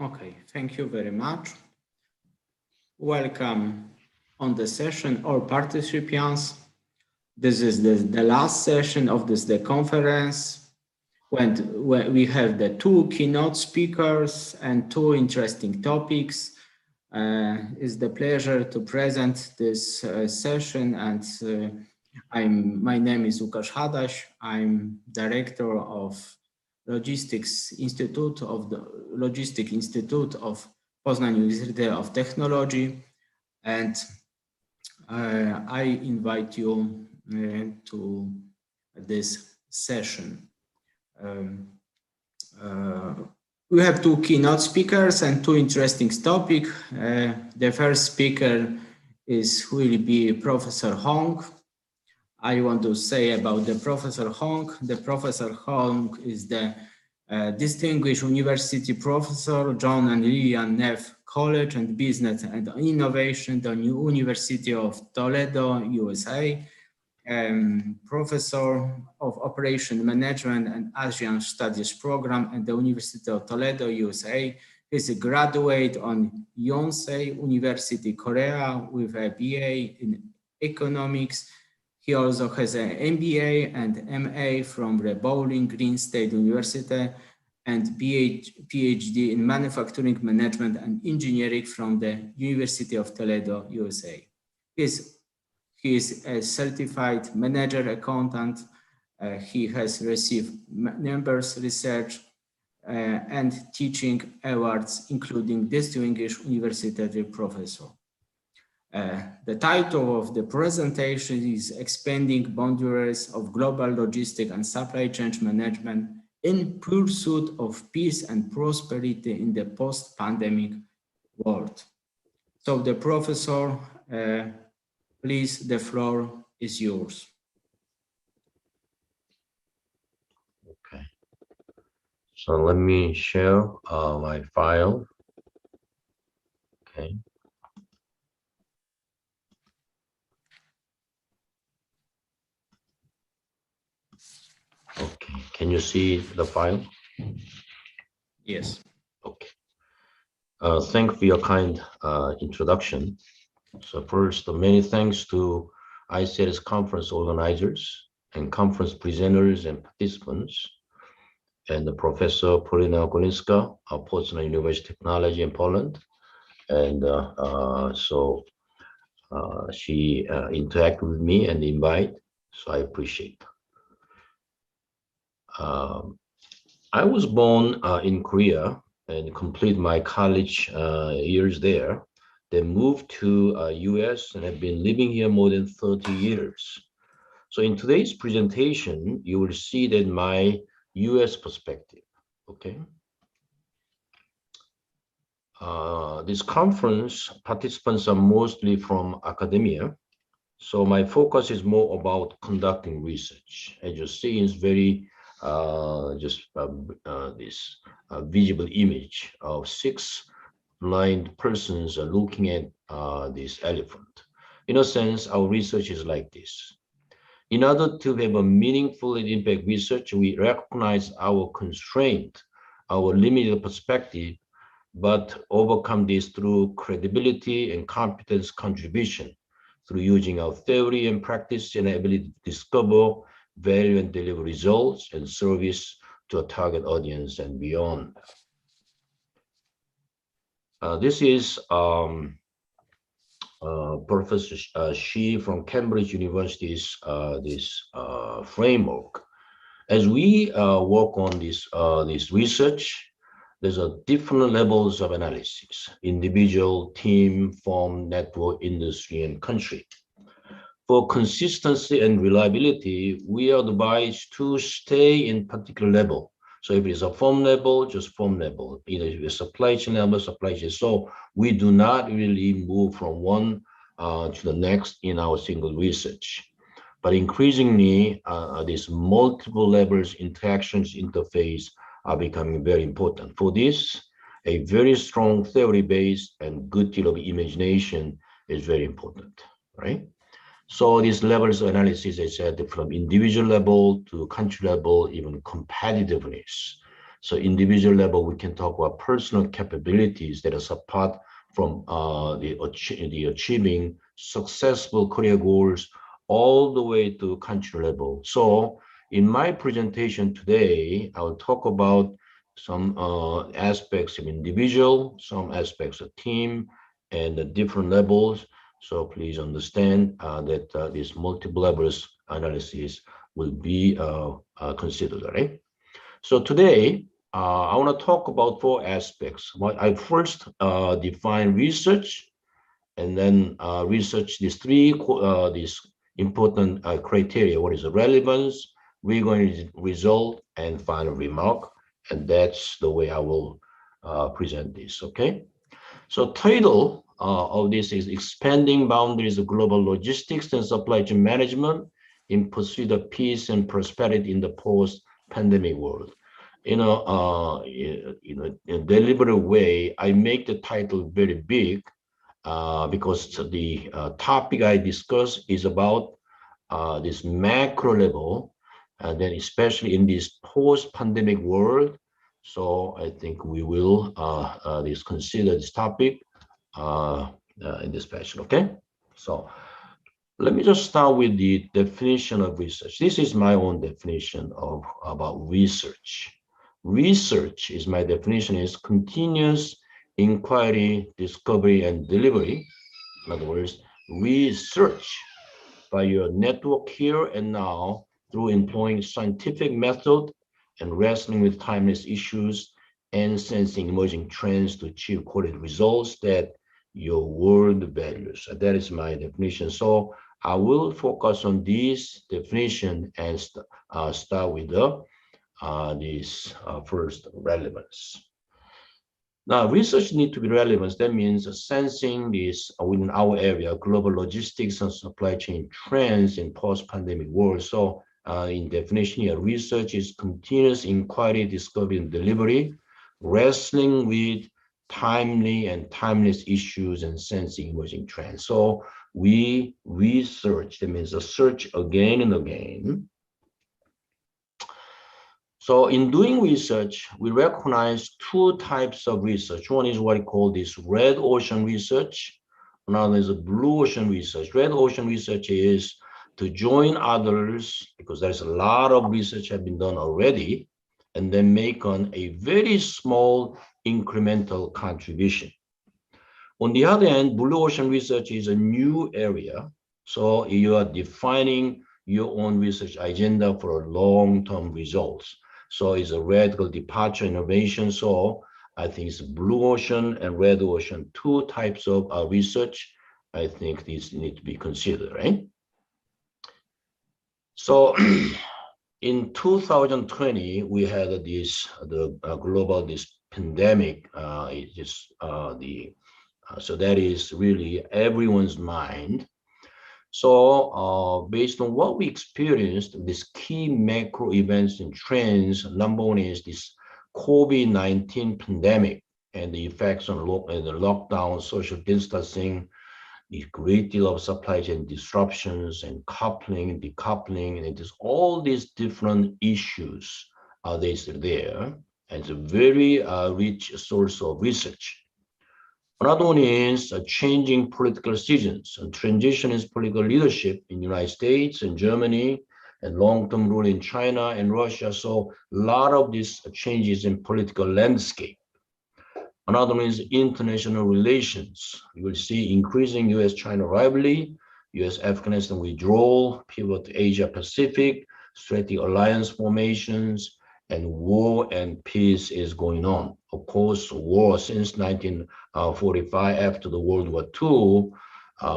Okay, thank you very much. Welcome on the session, all participants. This is the last session of the conference when we have the two keynote speakers and two interesting topics. It's the pleasure to present this session, and my name is Łukasz Hadaś. I'm director of Logistics Institute of the Logistic Institute of Poznań University of Technology, and I invite you to this session. We have two keynote speakers and two interesting topics. The first speaker will be Professor Hong. I want to say about the Professor Hong. The Professor Hong is the distinguished university professor, John and Lillian Neff College and Business and Innovation, the University of Toledo, USA. Professor of Operation Management and Asian Studies Program at the University of Toledo, USA. He's a graduate on Yonsei University, Korea, with a BA in Economics. He also has an MBA and MA from the Bowling Green State University and PhD in Manufacturing Management and Engineering from the University of Toledo, USA. He is a certified manager accountant. He has received numerous research and teaching awards, including Distinguished University Professor. The title of the presentation is Expanding Boundaries of Global Logistics and Supply Chain Management in Pursuit of Peace and Prosperity in the Post-Pandemic World. So the professor, please, the floor is yours. Okay. So let me share my file. Okay. Okay. Can you see the file? Yes. Okay. Thank you for your kind introduction. So first, many thanks to ICLS Conference organizers and conference presenters and participants, and the Professor Polina Golińska of Poznań University of Technology in Poland. And she interacted with me and invite, so I appreciate. I was born in Korea and complete my college years there. Then moved to US and have been living here more than 30 years. So in today's presentation, you will see that my US perspective, okay? This conference participants are mostly from academia. So my focus is more about conducting research. As you see, it's very this visible image of 6 blind persons are looking at this elephant. In a sense, our research is like this. In order to have a meaningful and impact research, we recognize our constraint, our limited perspective, but overcome this through credibility and competence contribution, through using our theory and practice and ability to discover value and deliver results and service to a target audience and beyond. This is Professor Shi from Cambridge University's framework. As we work on this research, there's a different levels of analysis: individual, team, firm, network, industry, and country. For consistency and reliability, we are advised to stay in particular level. So if it's a firm level, just firm level. Either if it's supply chain level, supply chain. So we do not really move from one to the next in our single research. But increasingly, these multiple levels, interactions, interface are becoming very important. For this, a very strong theory base and good deal of imagination is very important, right? So these levels of analysis, I said, from individual level to country level, even competitiveness. So individual level, we can talk about personal capabilities that are apart from the achieving successful career goals all the way to country level. So in my presentation today, I will talk about some aspects of individual, some aspects of team, and the different levels. So please understand that this multiple levels analysis will be considered, right? So today, I want to talk about 4 aspects. I first define research, and then research these these important criteria. What is the relevance, rigorous result, and final remark? And that's the way I will present this, okay? So title of this is Expanding Boundaries of Global Logistics and Supply Chain Management in Pursuit of Peace and Prosperity in the Post-Pandemic World. In a deliberate way, I make the title very big because the topic I discuss is about this macro level, and then especially in this post-pandemic world. So I think we will consider this topic in this fashion, okay? So let me just start with the definition of research. This is my own definition of about research. Research is my definition is continuous inquiry, discovery, and delivery. In other words, research by your network here and now through employing scientific method and wrestling with timeless issues and sensing emerging trends to achieve quality results that your world values. That is my definition. So I will focus on this definition and start with this first relevance. Now, research needs to be relevant. That means sensing this within our area, global logistics and supply chain trends in post-pandemic world. So in definition here, research is continuous inquiry, discovery, and delivery, wrestling with timely and timeless issues and sensing emerging trends. So we research, that means a search again and again. So in doing research, we recognize 2 types of research. One is what we call this red ocean research. Another is a blue ocean research. Red ocean research is to join others, because there's a lot of research have been done already, and then make on a very small incremental contribution. On the other hand, blue ocean research is a new area. So you are defining your own research agenda for long-term results. So it's a radical departure innovation. So I think it's blue ocean and red ocean, 2 types of research. I think these need to be considered, right? So in 2020, we had the global pandemic. So that is really everyone's mind. So based on what we experienced, these key macro events and trends, number one is this COVID-19 pandemic and the effects on the lockdown, social distancing, the great deal of supply chain disruptions and coupling and decoupling, and it is all these different issues there. And it's a very rich source of research. Another one is changing political seasons and transition in political leadership in the United States and Germany, and long-term rule in China and Russia. So a lot of these changes in political landscape. Another one is international relations. You will see increasing US-China rivalry, US-Afghanistan withdrawal, pivot to Asia-Pacific, strategic alliance formations, and war and peace is going on. Of course, war since 1945, after the World War II,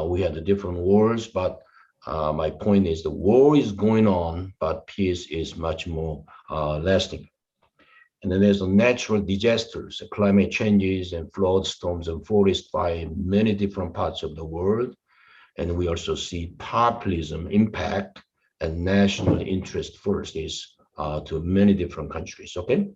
we had the different wars, but my point is the war is going on, but peace is much more lasting. And then there's the natural disasters, climate changes and floods, storms, and forest fire in many different parts of the world. And we also see populism impact and national interest first is to many different countries, okay?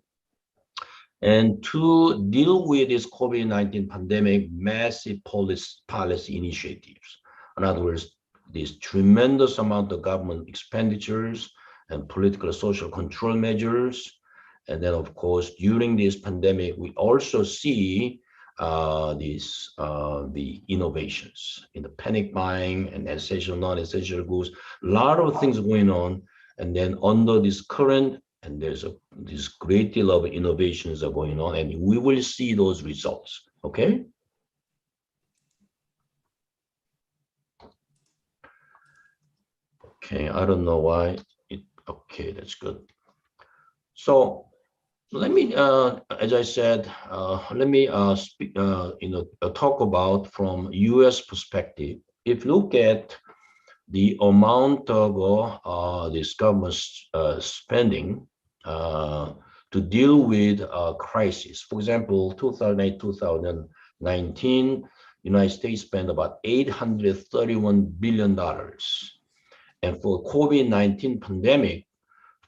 And to deal with this COVID-19 pandemic, massive policy initiatives. In other words, this tremendous amount of government expenditures and political social control measures, And then, of course, during this pandemic, we also see the innovations in the panic buying and essential, non-essential goods, a lot of things going on. And then under this current, and there's this great deal of innovations are going on, and we will see those results, okay? Okay, I don't know why okay, that's good. So let me, as I said, let me talk about from U.S. perspective. If you look at the amount of this government spending to deal with crisis, for example, 2008, 2019, United States spent about $831 billion. And for COVID-19 pandemic,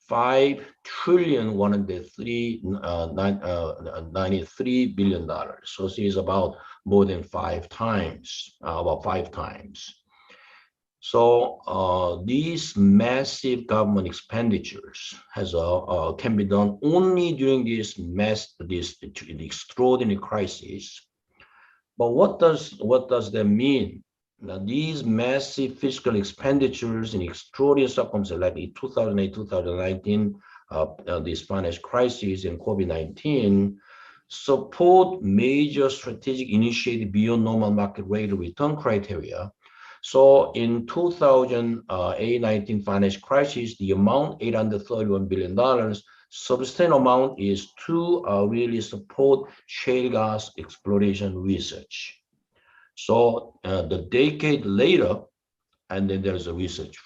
$5,193 billion. So it is about more than 5 times, about 5 times. So these massive government expenditures can be done only during this extraordinary crisis. But what does that mean? Now, these massive fiscal expenditures in extraordinary circumstances like in 2008, 2019, this financial crisis and COVID-19 support major strategic initiatives beyond normal market rate of return criteria. So in 2008-19 financial crisis, the amount, $831 billion, substantial amount is to really support shale gas exploration research. So the decade later, and then there's a research,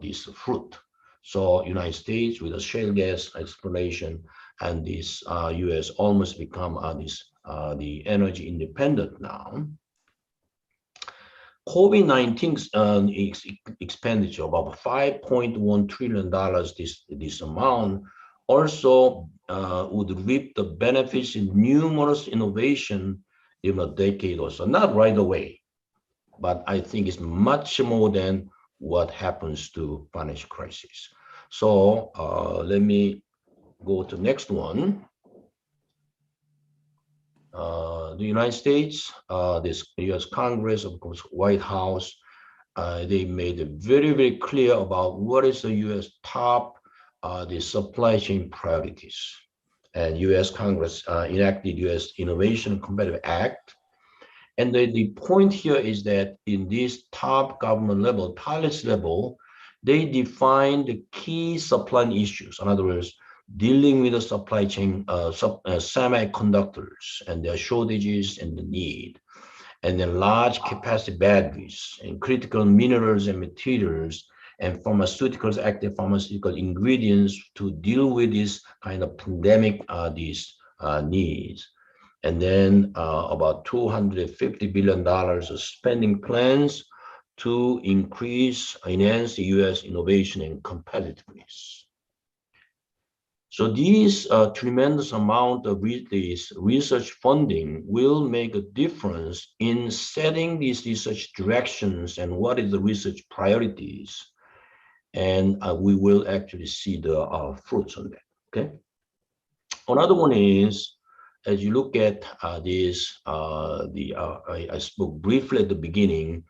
this fruit. So United States with the shale gas exploration and this US almost become the energy independent now. COVID-19 expenditure about $5.1 trillion, this amount also would reap the benefits in numerous innovation in a decade or so, not right away, but I think it's much more than what happens to financial crisis. So let me go to the next one. The United States, this US Congress, of course, White House, they made it very, very clear about what is the US top, the supply chain priorities. And US Congress enacted US Innovation and Competitive Act. And the point here is that in this top government level, policy level, they define the key supply issues. In other words, dealing with the supply chain, semiconductors and their shortages and the need, and then large capacity batteries and critical minerals and materials and pharmaceuticals, active pharmaceutical ingredients to deal with this kind of pandemic, these needs. And then about $250 billion of spending plans to enhance the US innovation and competitiveness. So these tremendous amount of research funding will make a difference in setting these research directions and what is the research priorities. And we will actually see the fruits on that, okay? Another one is, as you look at this, I spoke briefly at the beginning,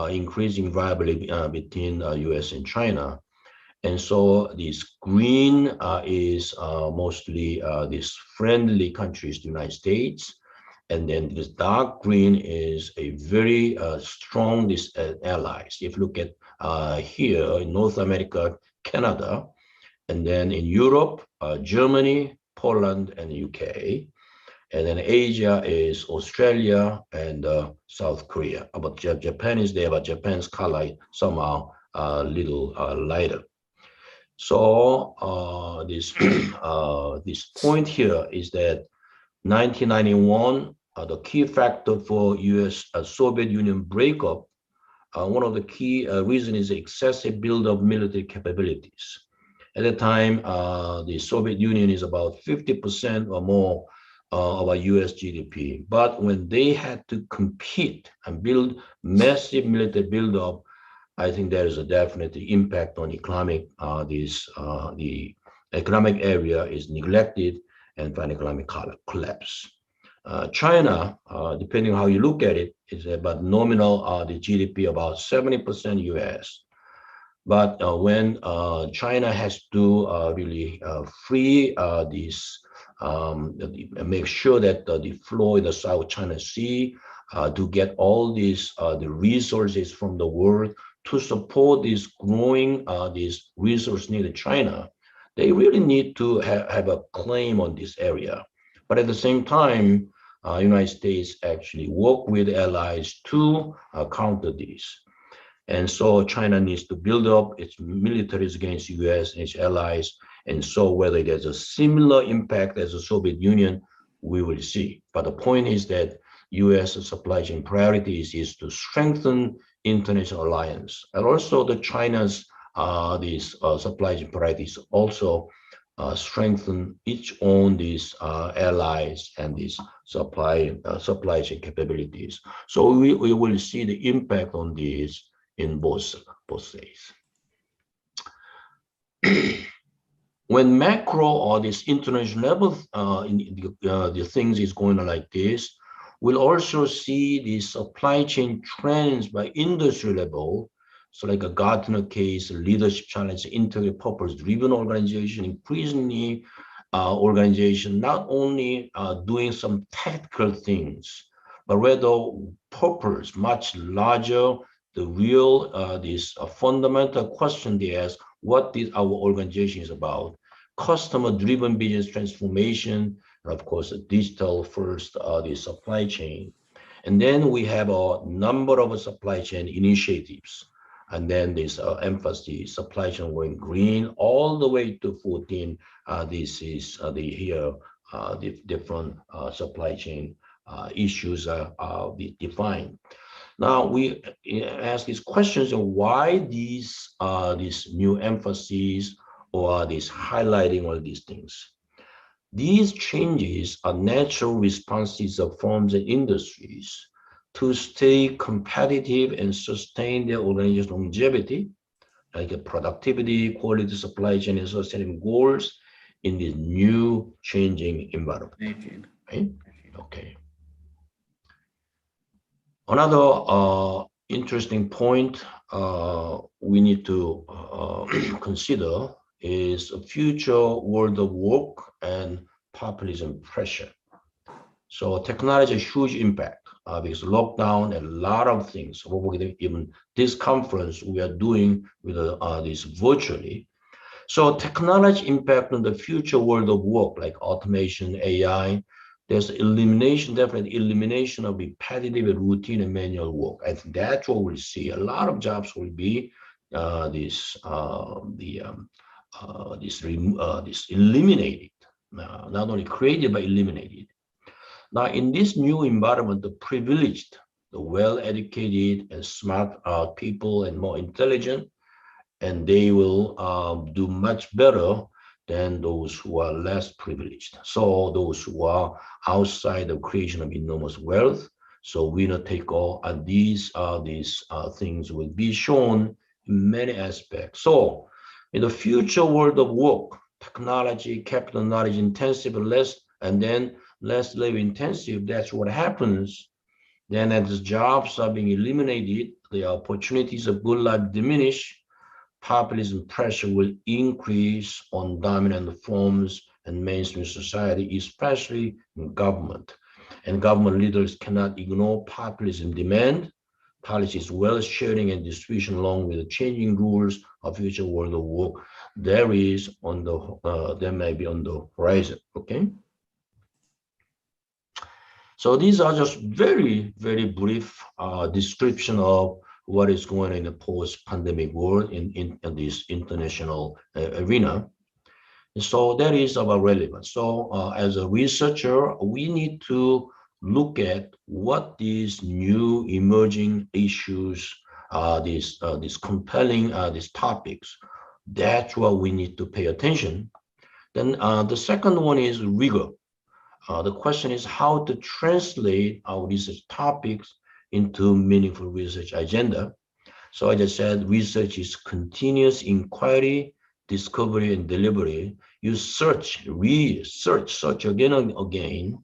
increasing rivalry between US and China. And so this green is mostly these friendly countries, the United States. And then this dark green is a very strong allies. If you look at here in North America, Canada, and then in Europe, Germany, Poland, and UK. And then Asia is Australia and South Korea. But Japan is there, but Japan's color somehow a little lighter. So this point here is that 1991, the key factor for US Soviet Union breakup, one of the key reasons is the excessive build-up military capabilities. At the time, the Soviet Union is about 50% or more of our US GDP. But when they had to compete and build massive military build-up, I think there is a definite impact on economic, the economic area is neglected and find economic collapse. China, depending on how you look at it, is about nominal the GDP about 70% US. But when China has to really free this, make sure that the flow in the South China Sea to get all these the resources from the world to support this growing this resource needed China, they really need to have a claim on this area. But at the same time, United States actually work with allies to counter this. And so China needs to build up its militaries against US and its allies. And so whether there's a similar impact as the Soviet Union, we will see. But the point is that US supply chain priorities is to strengthen international alliance. And also the China's these supply chain priorities also strengthen each own these allies and these supply chain capabilities. So we will see the impact on these in both states. When macro or this international level the things is going on like this, we'll also see the supply chain trends by industry level. So like a Gartner case, leadership challenge, integrated purpose-driven organization, increasingly organization not only doing some tactical things, but rather purpose much larger. The real this fundamental question they ask, what is our organization is about? Customer-driven business transformation, and of course, a digital first the supply chain. And then we have a number of supply chain initiatives. And then this emphasis, supply chain going green, all the way to 14. This is the different supply chain issues are defined. Now we ask these questions of why these new emphases or this highlighting all these things. These changes are natural responses of firms and industries to stay competitive and sustain their organizational longevity, like productivity, quality, supply chain, and sustaining goals in this new changing environment. Right? Okay. Another interesting point we need to consider is a future world of work and populism pressure. So technology has huge impact because lockdown and a lot of things. Even this conference we are doing with this virtually. So technology impact on the future world of work, like automation, AI. There's elimination, definitely elimination of repetitive and routine and manual work. I think that's what we'll see. A lot of jobs will be this eliminated, not only created but eliminated. Now, in this new environment, the privileged, the well-educated and smart people and more intelligent, and they will do much better than those who are less privileged. So those who are outside the creation of enormous wealth, so winner take all, and these things will be shown in many aspects. So in the future world of work, technology, capital knowledge intensive, and then less labor intensive, that's what happens. Then as jobs are being eliminated, the opportunities of good life diminish, populism pressure will increase on dominant forms and mainstream society, especially in government. And government leaders cannot ignore populism demand, policies, wealth sharing and distribution, along with the changing rules of future world of work. There may be on the horizon. Okay. So these are just very, very brief description of what is going on in the post-pandemic world in this international arena. And so that is about relevance. So as a researcher, we need to look at what these new emerging issues, these compelling these topics. That's what we need to pay attention. Then the second one is rigor. The question is how to translate our research topics into meaningful research agenda. So as I said, research is continuous inquiry, discovery, and delivery. You search, research, search again and again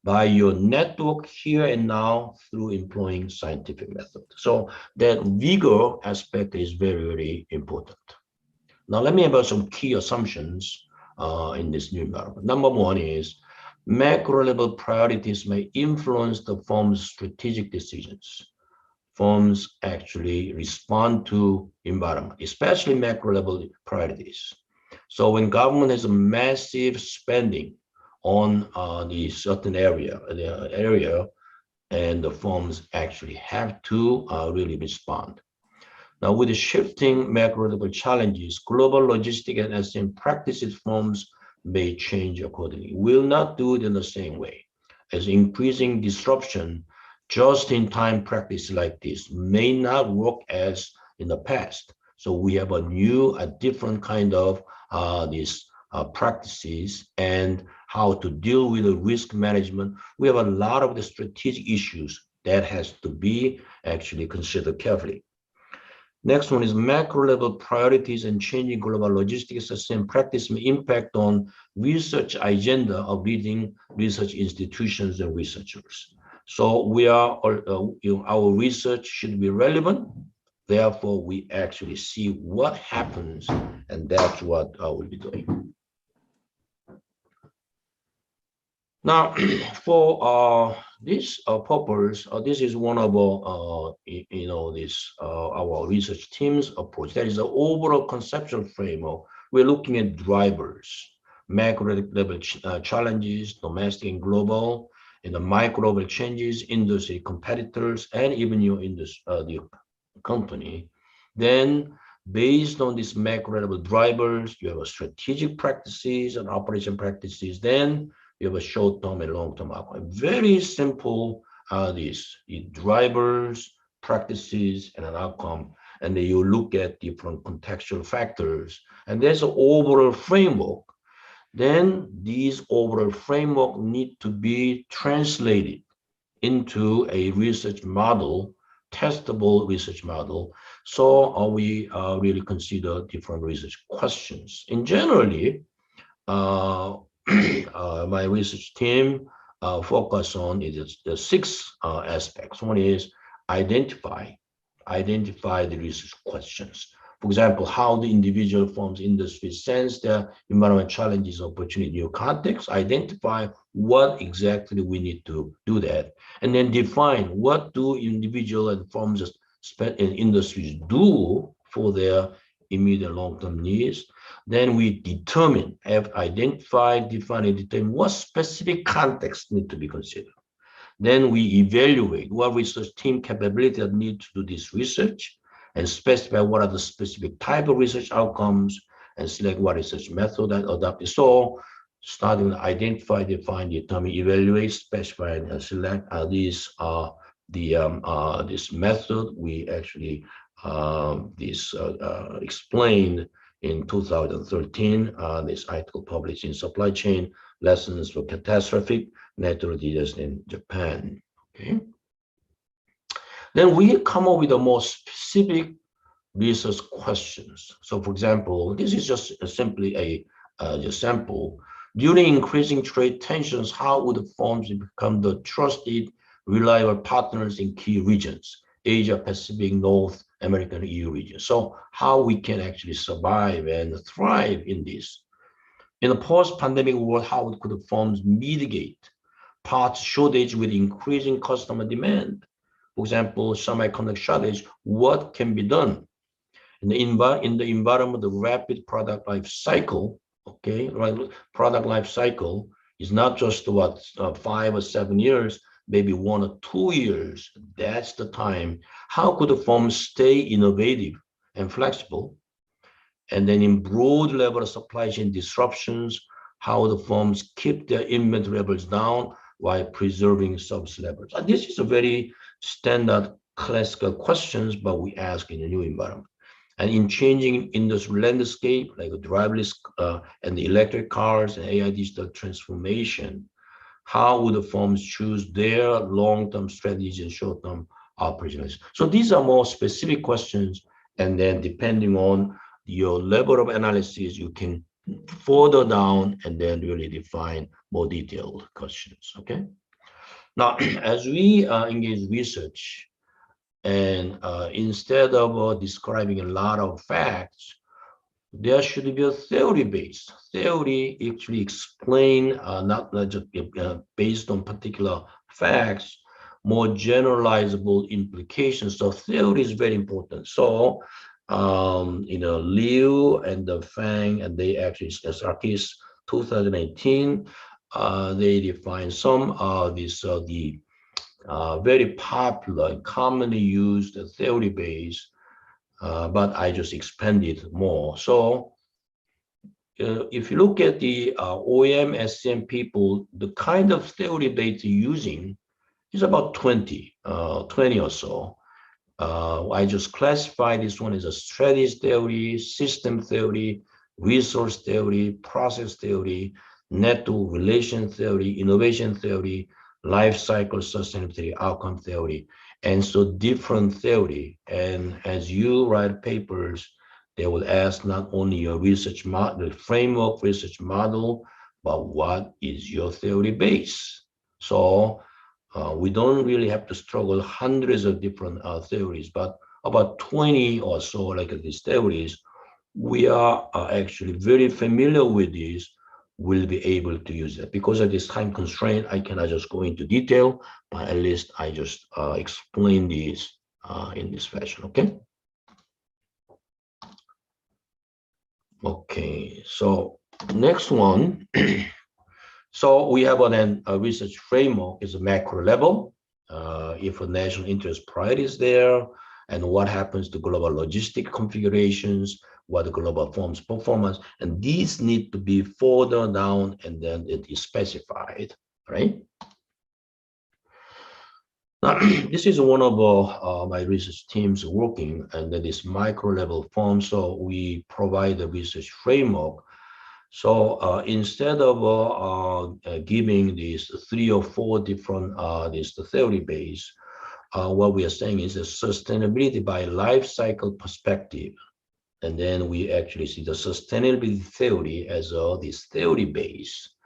by your network here and now through employing scientific method. So that vigor aspect is very, very important. Now, let me about some key assumptions in this new environment. Number one is macro level priorities may influence the firm's strategic decisions. Firms actually respond to environment, especially macro level priorities. So when government has a massive spending on the certain area, and the firms actually have to really respond. Now, with the shifting macro level challenges, global logistic and SM practices firms may change accordingly. Will not do it in the same way as increasing disruption. Just-in-time practice like this may not work as in the past. So we have a new, a different kind of these practices and how to deal with the risk management. We have a lot of the strategic issues that has to be actually considered carefully. Next one is macro level priorities and changing global logistics system practice may impact on research agenda of leading research institutions and researchers. So we are, our research should be relevant. Therefore, we actually see what happens, and that's what I will be doing. Now, for this purpose, this is one of our, our research team's approach. That is the overall conceptual framework. We're looking at drivers, macro level challenges, domestic and global, and the micro level changes, industry competitors, and even your industry, the company. Then, based on these macro level drivers, you have a strategic practices and operation practices. Then you have a short-term and long-term outcome. Very simple these drivers, practices, and an outcome. And then you look at different contextual factors. And there's an overall framework. Then these overall framework need to be translated into a research model, testable research model. So we really consider different research questions. In generally, my research team focus on is the 6 aspects. One is identify the research questions. For example, how the individual firms, industries sense their environment challenges, opportunity, new context, identify what exactly we need to do that, and then define what do individual and firms and industries do for their immediate long-term needs. Then we determine, define, and determine what specific context need to be considered. Then we evaluate what research team capability that need to do this research and specify what are the specific type of research outcomes and select what research method that adopted. So starting to identify, define, determine, evaluate, specify, and select these are this method we actually explained in 2013, this article published in Supply Chain Lessons for Catastrophic Natural Disasters in Japan. Okay. Then we come up with the more specific research questions. So, for example, this is just simply a sample. During increasing trade tensions, how would the firms become the trusted, reliable partners in key regions, Asia, Pacific, North American, EU region? So how we can actually survive and thrive in this. In a post-pandemic world, how could the firms mitigate parts shortage with increasing customer demand? For example, semiconductor shortage, what can be done? In the environment, the rapid product life cycle, okay, right? Product life cycle is not just 5 or 7 years, maybe 1 or 2 years. That's the time. How could the firm stay innovative and flexible? And then in broad level of supply chain disruptions, how the firms keep their inventory levels down while preserving service levels. And this is a very standard classical questions, but we ask in a new environment. And in changing industry landscape, like driverless and the electric cars and AI digital transformation, how would the firms choose their long-term strategies and short-term operations? So these are more specific questions. And then depending on your level of analysis, you can further down and then really define more detailed questions. Okay. Now, as we engage research, and instead of describing a lot of facts, there should be a theory base. Theory actually explain not just based on particular facts, more generalizable implications. So theory is very important. So Liu and the Fang, and they actually Sarkis 2018, they define some of these the very popular, commonly used theory base, but I just expanded more. So if you look at the OEM, SCM people, the kind of theory they're using is about 20 or so. I just classify this one as a strategy theory, system theory, resource theory, process theory, network relation theory, innovation theory, life cycle sustainability outcome theory, and so different theory. And as you write papers, they will ask not only your research model, the framework research model, but what is your theory base? So we don't really have to struggle hundreds of different theories, but about 20 or so like these theories, we are actually very familiar with these, will be able to use it. Because of this time constraint, I cannot just go into detail, but at least I just explain these in this fashion, okay? Okay, so next one. So we have a research framework is a macro level. If a national interest priority is there, and what happens to global logistic configurations, what the global forms performance, and these need to be further down and then it is specified, right? Now, this is one of my research teams working under this micro level form. So we provide a research framework. So instead of giving these 3 or 4 different this theory base, what we are saying is a sustainability by life cycle perspective. And then we actually see the sustainability theory as this theory base,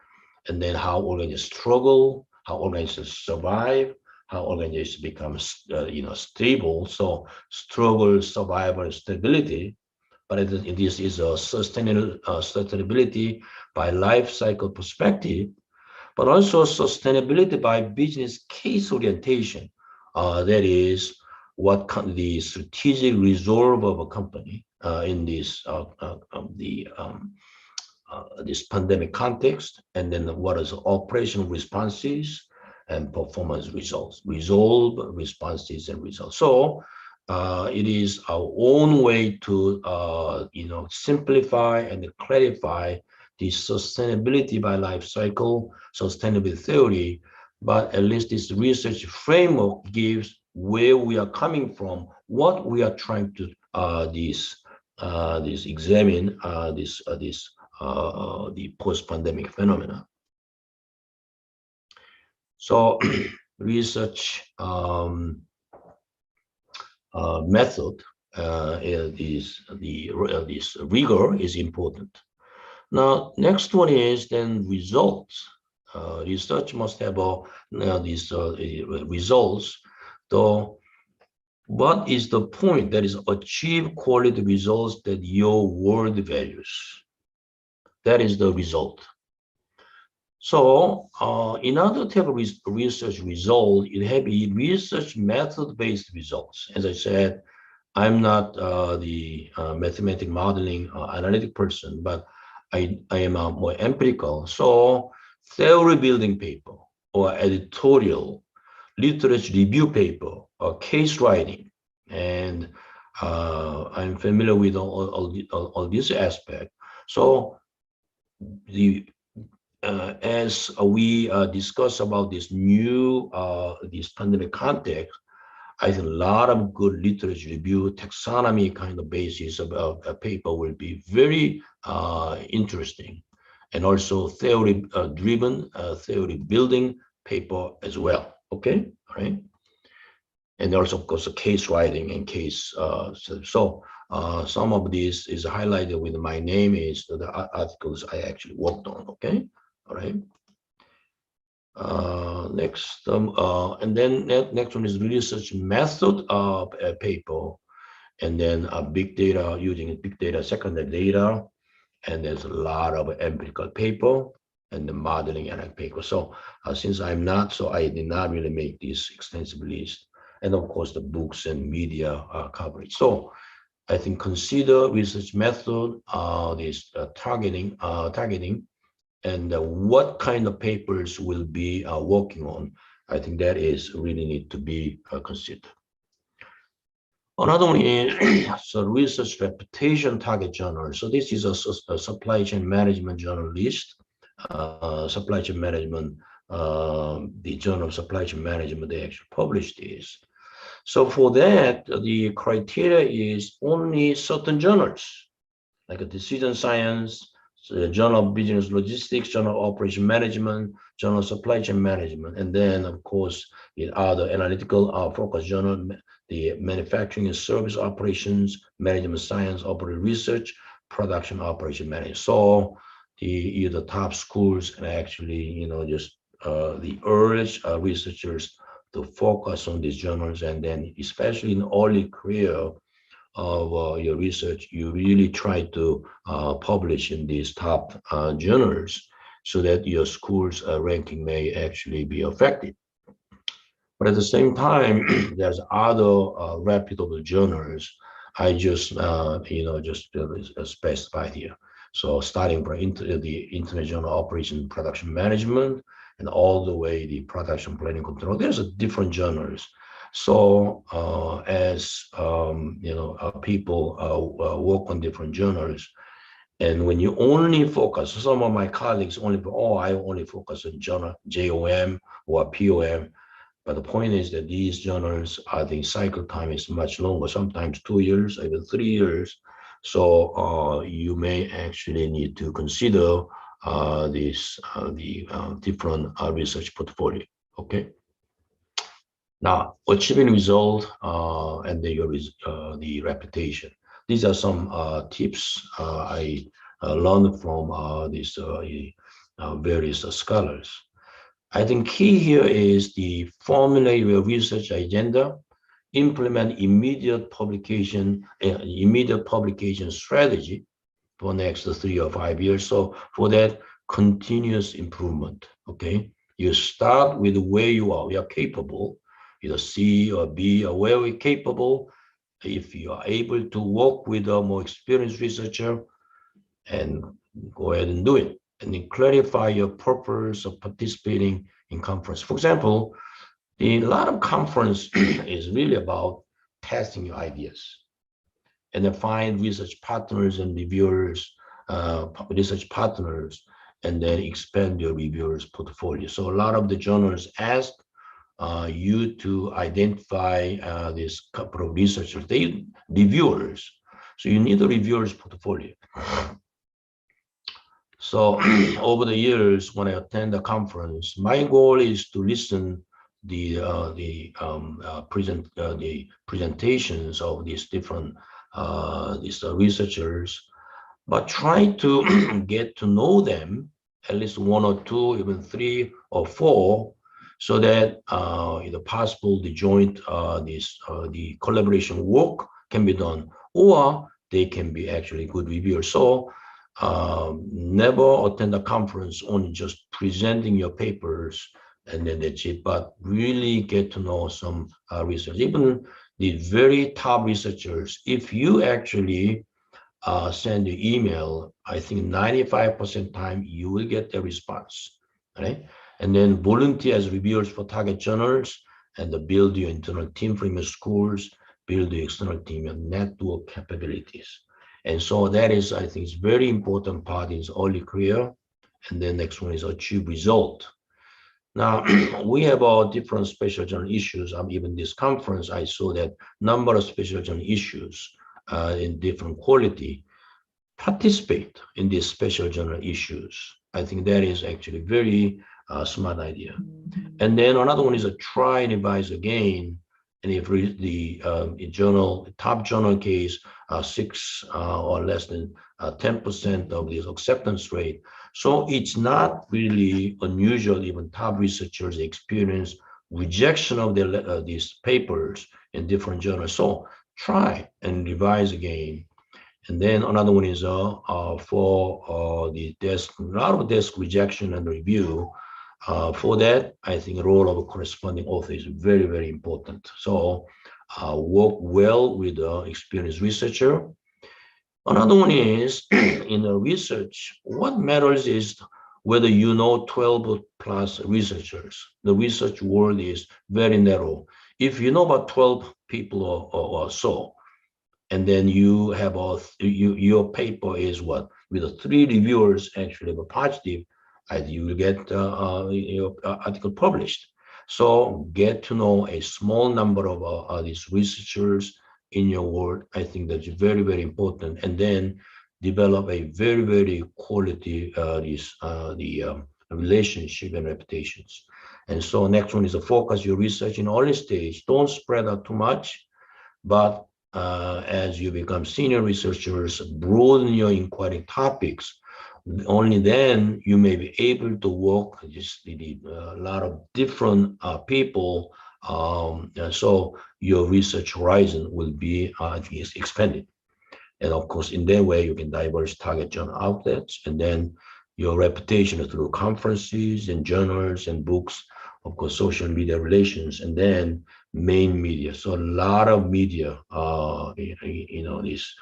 and then how organizations struggle, how organizations survive, how organizations become stable. So struggle, survival, stability. But this is a sustainability by life cycle perspective, but also sustainability by business case orientation. That is what the strategic resolve of a company in this this pandemic context, and then what is operational responses and performance results, resolve responses and results. So it is our own way to simplify and clarify the sustainability by life cycle, sustainability theory, but at least this research framework gives where we are coming from, what we are trying to examine the post-pandemic phenomena. So research method this rigor is important. Now, next one is then results. Research must have these results. Though, what is the point? That is achieve quality results that your world values. That is the result. So in order to have a research result, it have a research method-based results. As I said, I'm not the mathematical modeling analytic person, but I am more empirical. So theory building paper or editorial, literature review paper or case writing, and I'm familiar with all these aspects. So as we discuss about this new this pandemic context, I think a lot of good literature review, taxonomy kind of basis of a paper will be very interesting, and also theory driven, theory building paper as well. Okay, all right. And also, of course, case writing and case. So Some of this is highlighted with my name is the articles I actually worked on. Okay, all right. Next, and then next one is research method of a paper, and then big data, using big data, secondary data, and there's a lot of empirical paper and the modeling and paper. So since I'm not, so I did not really make this extensive list, and of course the books and media coverage. So I think consider research method, this targeting, and what kind of papers will be working on. I think that is really need to be considered. Another one is so research reputation target journal. So this is a supply chain management journal list. Supply chain management, the Journal of Supply Chain Management, they actually published this. So for that, the criteria is only certain journals, like a Decision Science, so Journal of Business Logistics, Journal of Operation Management, Journal of Supply Chain Management, and then of course in other analytical focus journal, the Manufacturing and Service Operations, Management Science, Operating Research, Production Operation Management. So the top schools and actually just the urge researchers to focus on these journals, and then especially in early career of your research, you really try to publish in these top journals so that your school's ranking may actually be affected. But at the same time, there's other reputable journals I just specified here. So starting from the Internet Journal Operation Production Management and all the way the Production Planning Control, there's a different journals. So as people work on different journals, and when you only focus, some of my colleagues I only focus on journal JOM or POM. But the point is that these journals, the cycle time is much longer, sometimes 2 years, even 3 years. So you may actually need to consider the different research portfolio. Okay. Now, achieving result and the reputation. These are some tips I learned from these various scholars. I think key here is the formulate your research agenda, implement immediate publication strategy for next 3 or 5 years. So for that, continuous improvement. Okay, you start with where you are capable, either C or B or where we're capable. If you are able to work with a more experienced researcher, and go ahead and do it. And then clarify your purpose of participating in conference. For example, a lot of conference is really about testing your ideas, and then find research partners and reviewers, research partners, and then expand your reviewers portfolio. So a lot of the journals ask you to identify this couple of researchers, reviewers. So you need a reviewers portfolio. So over the years, when I attend a conference, my goal is to listen the presentations of these different researchers, but try to get to know them, at least 1 or 2, even 3 or 4, so that it's possible the joint the collaboration work can be done, or they can be actually good reviewers. So never attend a conference on just presenting your papers and then that's it, but really get to know some research. Even the very top researchers, if you actually send your email, I think 95% time you will get the response, right? And then volunteer as reviewers for target journals, and build your internal team from your schools, build the external team and network capabilities. And so that is, I think, is very important part in early career. And then next one is achieve result. Now, we have all different special journal issues. Even this conference, I saw that number of special journal issues in different quality. Participate in these special journal issues. I think that is actually very smart idea. And then another one is a try and revise again. And if the top journal case, 6 or less than 10% of this acceptance rate. So it's not really unusual, even top researchers experience rejection of these papers in different journals. So try and revise again. And then another one is for the desk, a lot of desk rejection and review. For that, I think the role of a corresponding author is very, very important. So work well with an experienced researcher. Another one is in the research, what matters is whether you know 12 plus researchers. The research world is very narrow. If you know about 12 people or so, and then you have your paper is what with the 3 reviewers actually were positive, you will get your article published. So get to know a small number of these researchers in your world. I think that's very, very important. And then develop a very, very quality relationship and reputations. And so next one is to focus your research in early stage. Don't spread out too much, but as you become senior researchers, broaden your inquiry topics. Only then you may be able to work just a lot of different people. So your research horizon will be expanded. And of course, in that way, you can diverse target journal outlets, and then your reputation through conferences and journals and books, of course, social media relations, and then main media. So a lot of media, this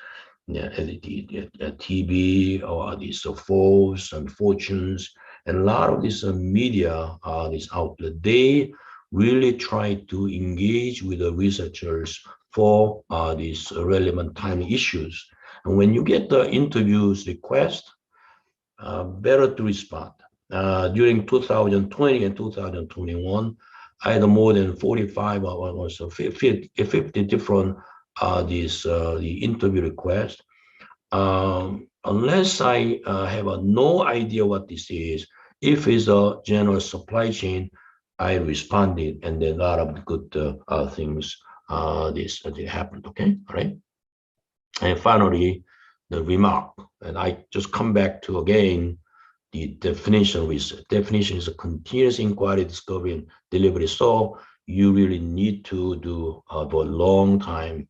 TV or these Forbes and Fortunes, and a lot of these media, this outlet, they really try to engage with the researchers for these relevant timely issues. And when you get the interviews request, better to respond. During 2020 and 2021, I had more than 45 or so 50 different the interview requests. Unless I have no idea what this is, if it's a general supply chain, I responded, and then a lot of good things this happened. Okay, all right. And finally, the remark, and I just come back to again the definition research. Definition is a continuous inquiry, discovery, and delivery. So you really need to do for a long time.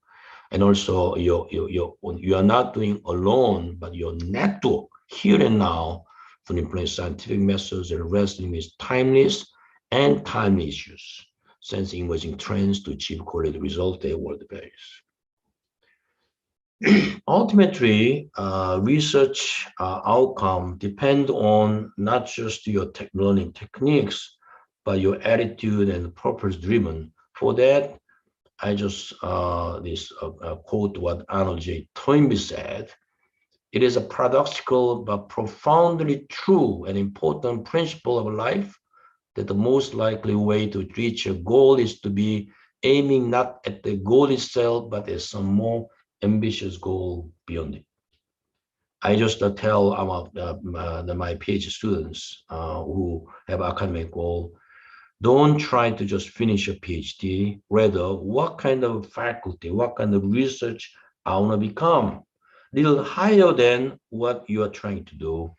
And also you are not doing alone, but your network here and now to employ scientific methods and wrestling with timeless and timely issues, sensing emerging trends to achieve quality results that world values. Ultimately, research outcome depend on not just your learning techniques, but your attitude and purpose driven. For that, I just quote what Arnold J. Toynbee said. It is a paradoxical but profoundly true and important principle of life that the most likely way to reach a goal is to be aiming not at the goal itself, but at some more ambitious goal beyond it. I just tell my PhD students who have academic goal, don't try to just finish a PhD. Rather, what kind of faculty, what kind of research I want to become, little higher than what you are trying to do.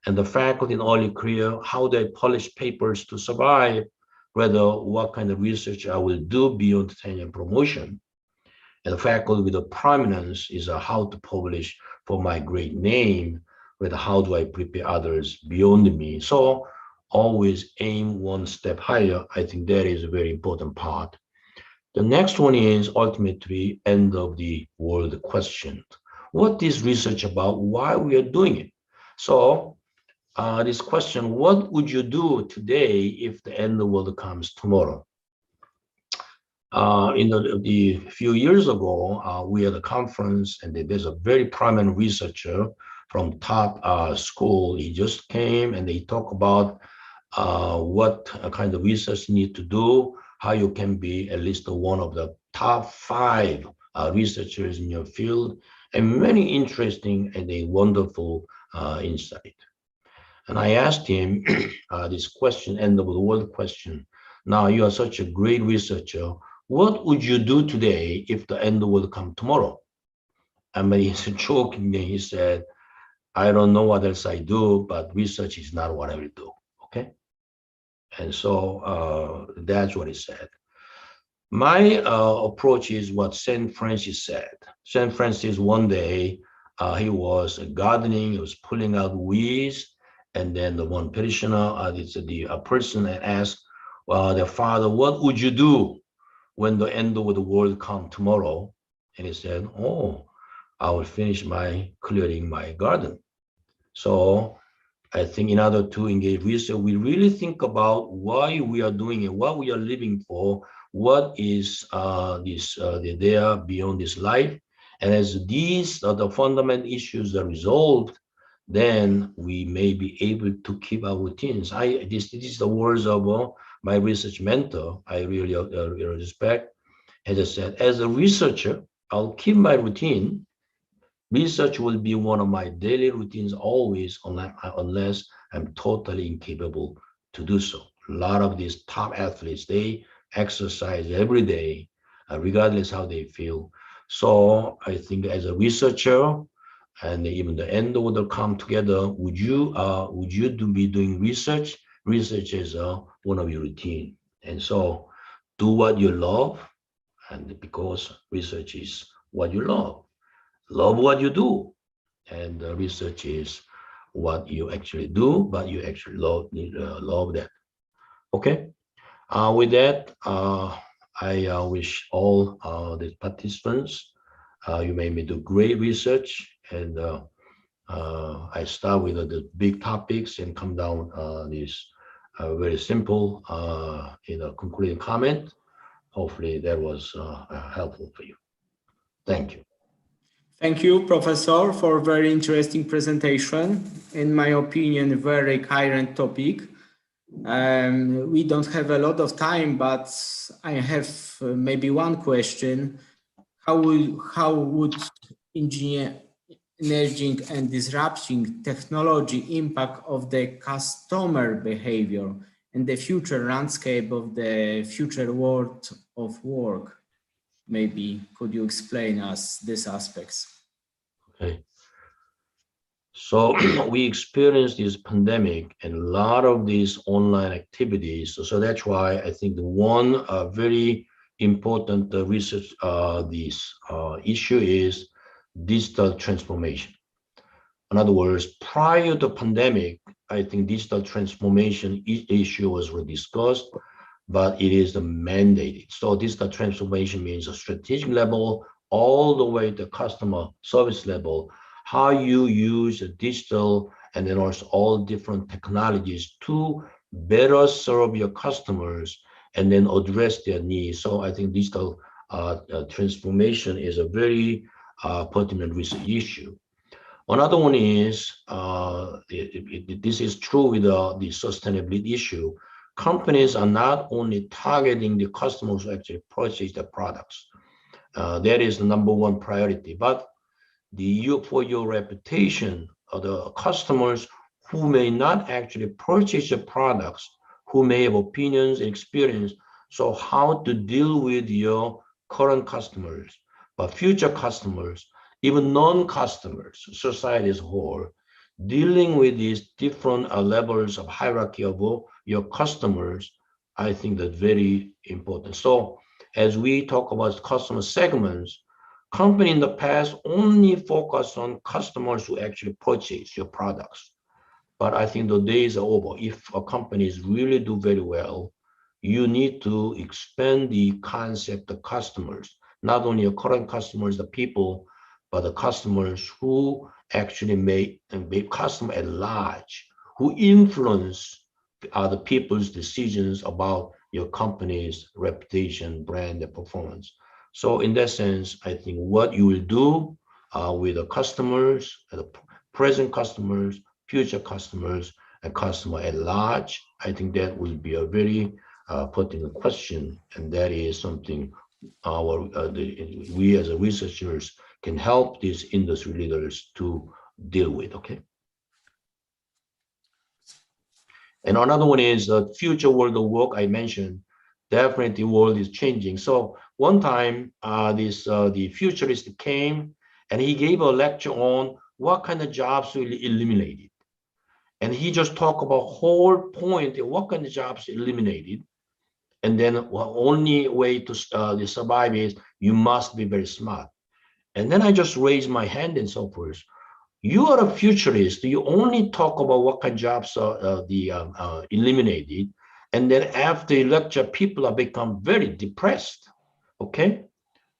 And the faculty in early career, how they polish papers to survive. Rather, what kind of research I will do beyond tenure and promotion. And the faculty with the prominence is how to publish for my great name, with how do I prepare others beyond me. So always aim one step higher. I think that is a very important part. The next one is ultimately end of the world question. What is research about? Why we are doing it? So this question, what would you do today if the end of the world comes tomorrow? In the few years ago, we had a conference, and there's a very prominent researcher from top school. He just came and they talk about what kind of research you need to do, how you can be at least one of the top 5 researchers in your field, and many interesting and a wonderful insight. And I asked him this question, end of the world question. Now you are such a great researcher. what would you do today if the end would come tomorrow? I mean, he's joking. He said, I don't know what else I do, but research is not what I will do. Okay. And so that's what he said. My approach is what St. Francis said. St. Francis, one day, he was gardening, he was pulling out weeds, and then the one parishioner, a person asked, well, their father, what would you do when the end of the world come tomorrow? And he said, oh, I will finish my clearing my garden. So I think in order to engage research, we really think about why we are doing it, what we are living for, what is there beyond this life. And as these are the fundamental issues are resolved, then we may be able to keep our routines. This is the words of my research mentor. I really respect. As I said, as a researcher, I'll keep my routine. Research will be one of my daily routines always, unless I'm totally incapable to do so. A lot of these top athletes, they exercise every day, regardless how they feel. So I think as a researcher, and even the end will come together, would you be doing research? Research is one of your routine. And so do what you love, and because research is what you love. Love what you do, and research is what you actually do, but you actually love that. Okay. With that, I wish all the participants you made me do great research, and I start with the big topics and come down this very simple concluding comment. Hopefully that was helpful for you. Thank you. Thank you, Professor, for a very interesting presentation. In my opinion, a very current topic. We don't have a lot of time, but I have maybe one question. How would engineering and disrupting technology impact of the customer behavior and the future landscape of the future world of work? Maybe could you explain us these aspects? Okay. So we experienced this pandemic and a lot of these online activities. So that's why I think the one very important research issue is digital transformation. In other words, prior to pandemic, I think digital transformation issue was discussed, but it is mandated. So digital transformation means a strategic level all the way to customer service level, how you use digital and then also all different technologies to better serve your customers and then address their needs. So I think digital transformation is a very pertinent research issue. Another one is, this is true with the sustainability issue. Companies are not only targeting the customers who actually purchase the products. That is the number one priority, but for your reputation of the customers who may not actually purchase the products, who may have opinions and experience. So how to deal with your current customers, but future customers, even non-customers, society as a whole, dealing with these different levels of hierarchy of your customers, I think that's very important. So as we talk about customer segments, company in the past only focus on customers who actually purchase your products. But I think the days are over. If a company really do very well, you need to expand the concept of customers, not only your current customers, the people, but the customers who actually make customer at large, who influence other people's decisions about your company's reputation, brand, and performance. So in that sense, I think what you will do with the customers, the present customers, future customers, and customer at large, I think that will be a very pertinent question, and that is something we as researchers can help these industry leaders to deal with. Okay. And another one is the future world of work I mentioned. definitely the world is changing. So one time, the futurist came and he gave a lecture on what kind of jobs will be eliminated. And he just talked about whole point of what kind of jobs eliminated. And then the only way to survive is you must be very smart. And then I just raised my hand and so forth. You are a futurist. You only talk about what kind of jobs are eliminated. And then after the lecture, people are become very depressed. Okay.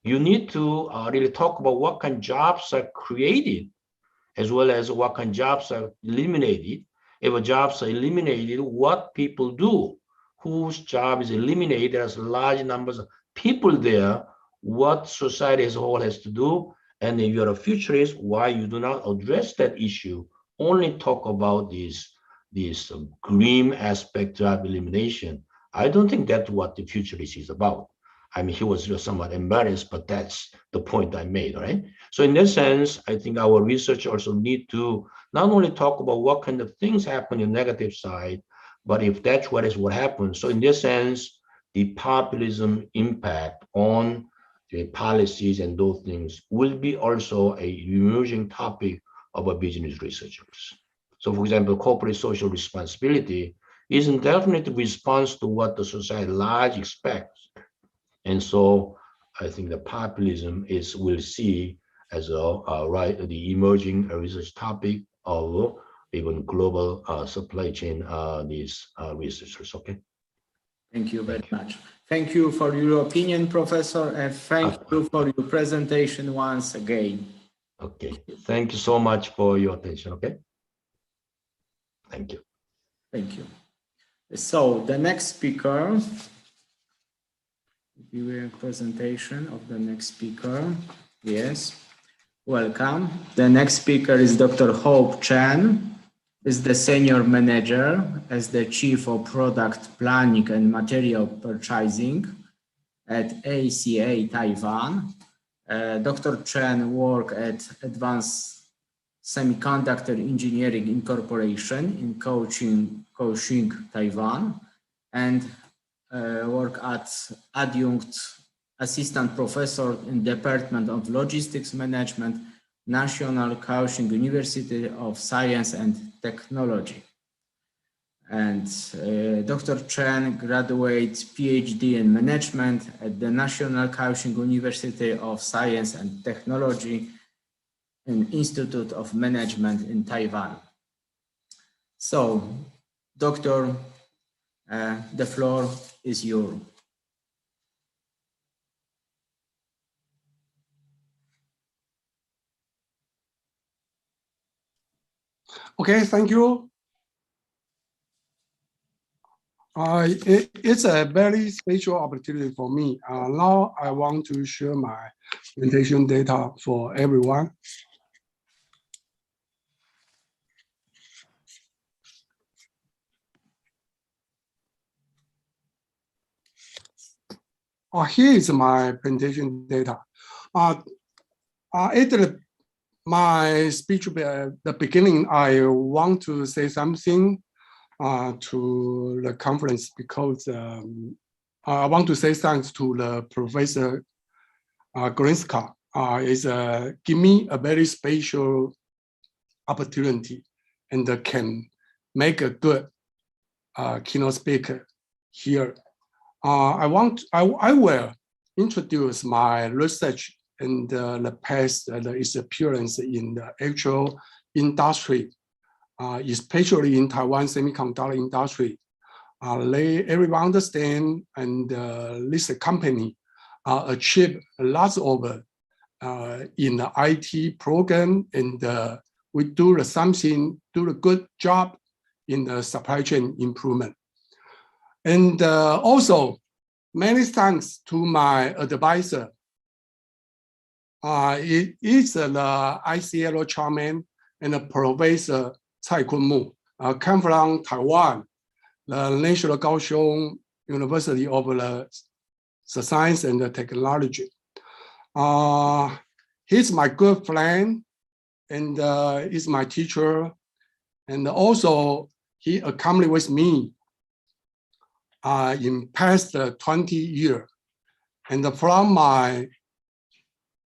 You need to really talk about what kind of jobs are created, as well as what kind of jobs are eliminated. If jobs are eliminated, what people do, whose job is eliminated, there's large numbers of people there, what society as a whole has to do. And if you're a futurist, why you do not address that issue, only talk about this grim aspect, job elimination. I don't think that's what the futurist is about. I mean, he was just somewhat embarrassed, but that's the point I made, right? So in that sense, I think our research also need to not only talk about what kind of things happen in the negative side, but if that's what happens. So in this sense, the populism impact on the policies and those things will be also a emerging topic of our business researchers. So for example, corporate social responsibility is in definite response to what the society large expects. And so I think the populism we'll see as the emerging research topic of even global supply chain these researchers. Okay. Thank you very much. Thank you for your opinion, Professor, and thank you for your presentation once again. Okay. Thank you so much for your attention. Okay. Thank you. Thank you. So the next speaker, view presentation of the next speaker. Yes. Welcome. The next speaker is Dr. Hope Chen, is the senior manager as the chief of product planning and material purchasing at ACA Taiwan. Dr. Chen worked at Advanced Semiconductor Engineering Incorporation in Kaohsiung, Taiwan, and work at adjunct assistant professor in Department of Logistics Management, National Kaohsiung University of Science and Technology. And Dr. Chen graduated PhD in Management at the National Kaohsiung University of Science and Technology and Institute of Management in Taiwan. So, Doctor, the floor is yours. Okay, thank you. It's a very special opportunity for me. Now I want to share my presentation data for everyone. Here is my presentation data. At my speech at the beginning, I want to say something to the conference because I want to say thanks to the Professor Grinska. Give me a very special opportunity and can make a good keynote speaker here. I will introduce my research and the past experience in the actual industry, especially in Taiwan semiconductor industry. Let everyone understand and this company achieve lots of in the IT program, and we do a good job in the supply chain improvement. And also, many thanks to my advisor. It is the ICLS chairman and Professor Cai Kunmu, come from Taiwan, the National Kaohsiung University of the Science and the Technology. He's my good friend and is my teacher. And also he accompanied with me in past 20 years. And from my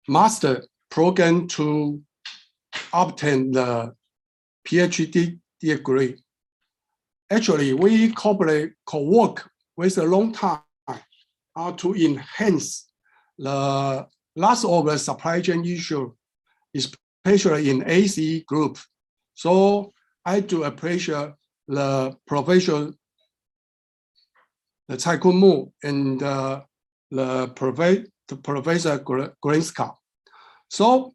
master program to obtain the PhD degree. Actually, we co-work with a long time to enhance the loss of the supply chain issue, especially in AC group. So I do appreciate the professor, the Cai Kun Mu, and the Professor Grinska. So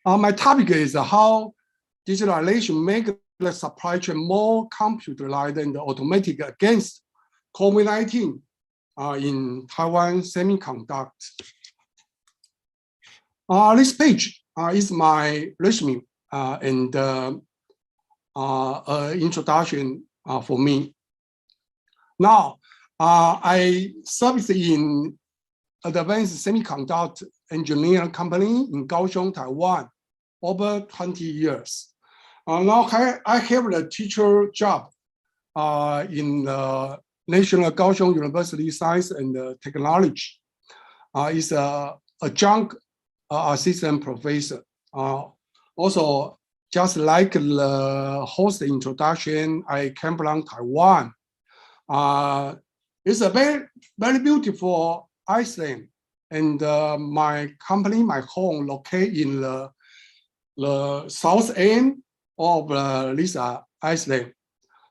my topic is how digitalization makes the supply chain more computerized and automatic against COVID-19 in Taiwan semiconductor. This page is my resume and introduction for me. Now, I served in advanced semiconductor engineering company in Kaohsiung, Taiwan, over 20 years. Now I have a teacher job in the National Kaohsiung University Science and Technology. Is a adjunct assistant professor. Also, just like the host introduction, I came from Taiwan. It's a very beautiful Iceland, and my company, my home, located in the south end of this Iceland.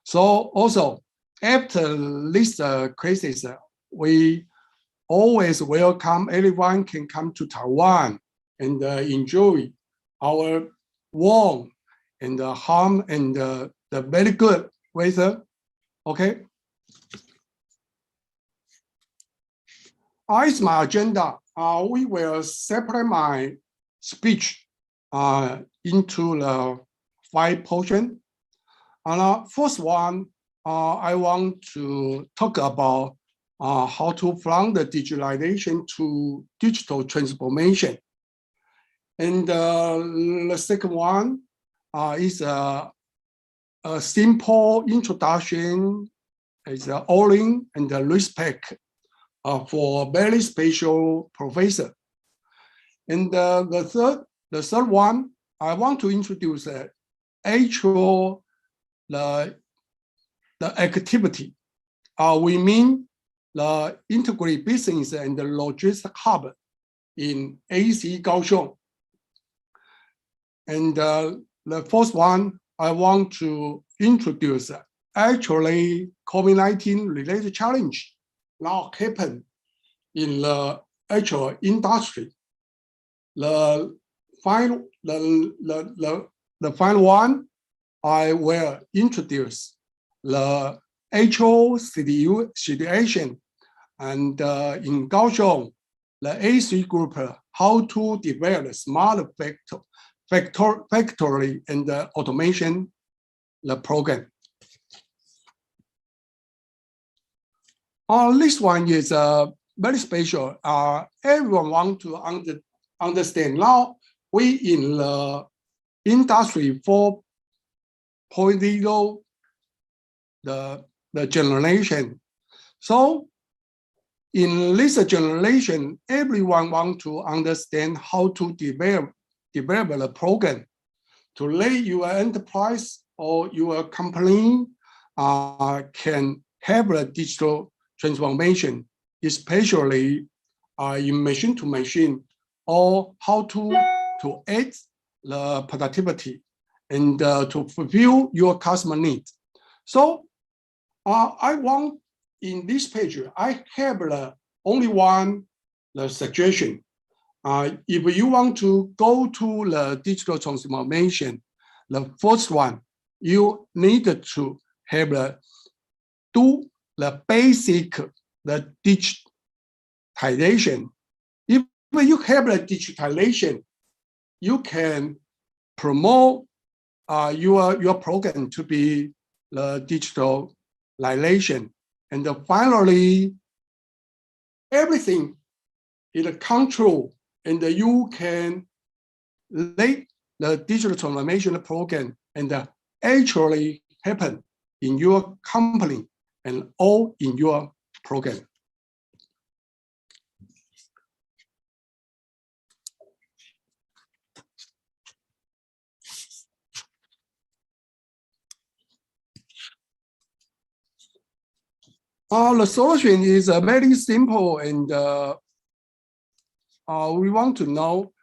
So also after this crisis, we always welcome everyone can come to Taiwan and enjoy our warm and home and the very good weather. Okay. Is my agenda. We will separate my speech into the 5 portions. First one, I want to talk about how to from the digitalization to digital transformation. And the second one is a simple introduction, is honoring and respect for very special professor. And the third one, I want to introduce actual the activity. We mean the integrated business and the logistics hub in AC Kaohsiung. And the first one, I want to introduce actually COVID-19 related challenge now happen in the actual industry. The final one, I will introduce the actual situation and in Kaohsiung, the AC group, how to develop smart factory and the automation the program. This one is very special. Everyone want to understand. Now we in the industry 4.0, the generation. So in this generation, everyone want to understand how to develop the program to let your enterprise or your company can have a digital transformation, especially in machine to machine, or how to add the productivity and to fulfill your customer needs. So I want in this page, I have only one suggestion. If you want to go to the digital transformation, the first one, you need to have do the basic the digitization. If you have the digitization, you can promote your program to be the digitalization. And finally, everything is control, and you can let the digital transformation program and actually happen in your company and all in your program. The solution is very simple, and we want to know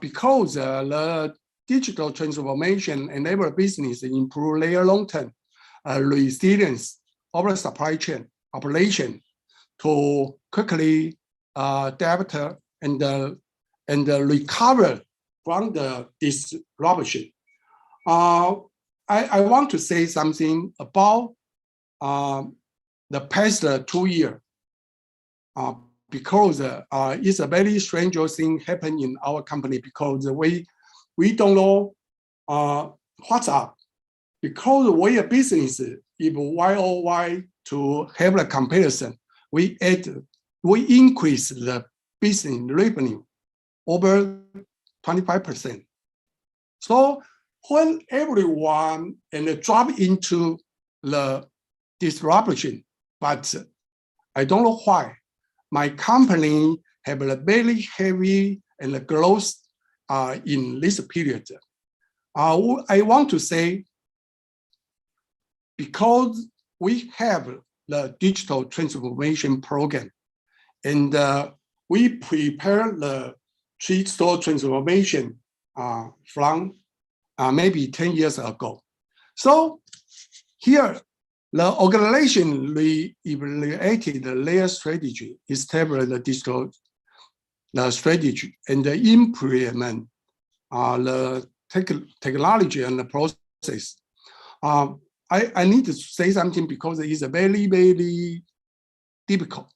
because the digital transformation enable business to improve their long-term resilience of the supply chain operation to quickly adapt and recover from the disruption. I want to say something about the past 2 years, because it's a very strange thing happened in our company, because we don't know what's up. Because we are business, if YOY to have a comparison, we increase the business revenue over 25%. So when everyone drop into the disruption, but I don't know why, my company have a very heavy and growth in this period. I want to say, because we have the digital transformation program, and we prepare the 3-store transformation from maybe 10 years ago. So here, the organization evaluated their strategy, established the digital strategy, and implement the technology and the process. I need to say something because it's very, very difficult.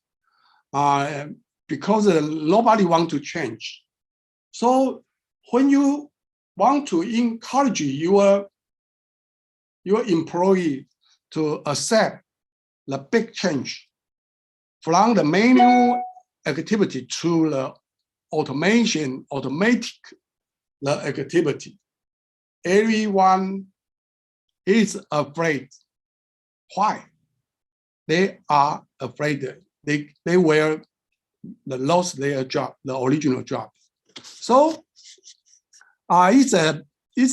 Because nobody wants to change. So when you want to encourage your employee to accept the big change from the manual activity to the automatic the activity, everyone is afraid. Why? They are afraid they will lose their job, the original job. So it's a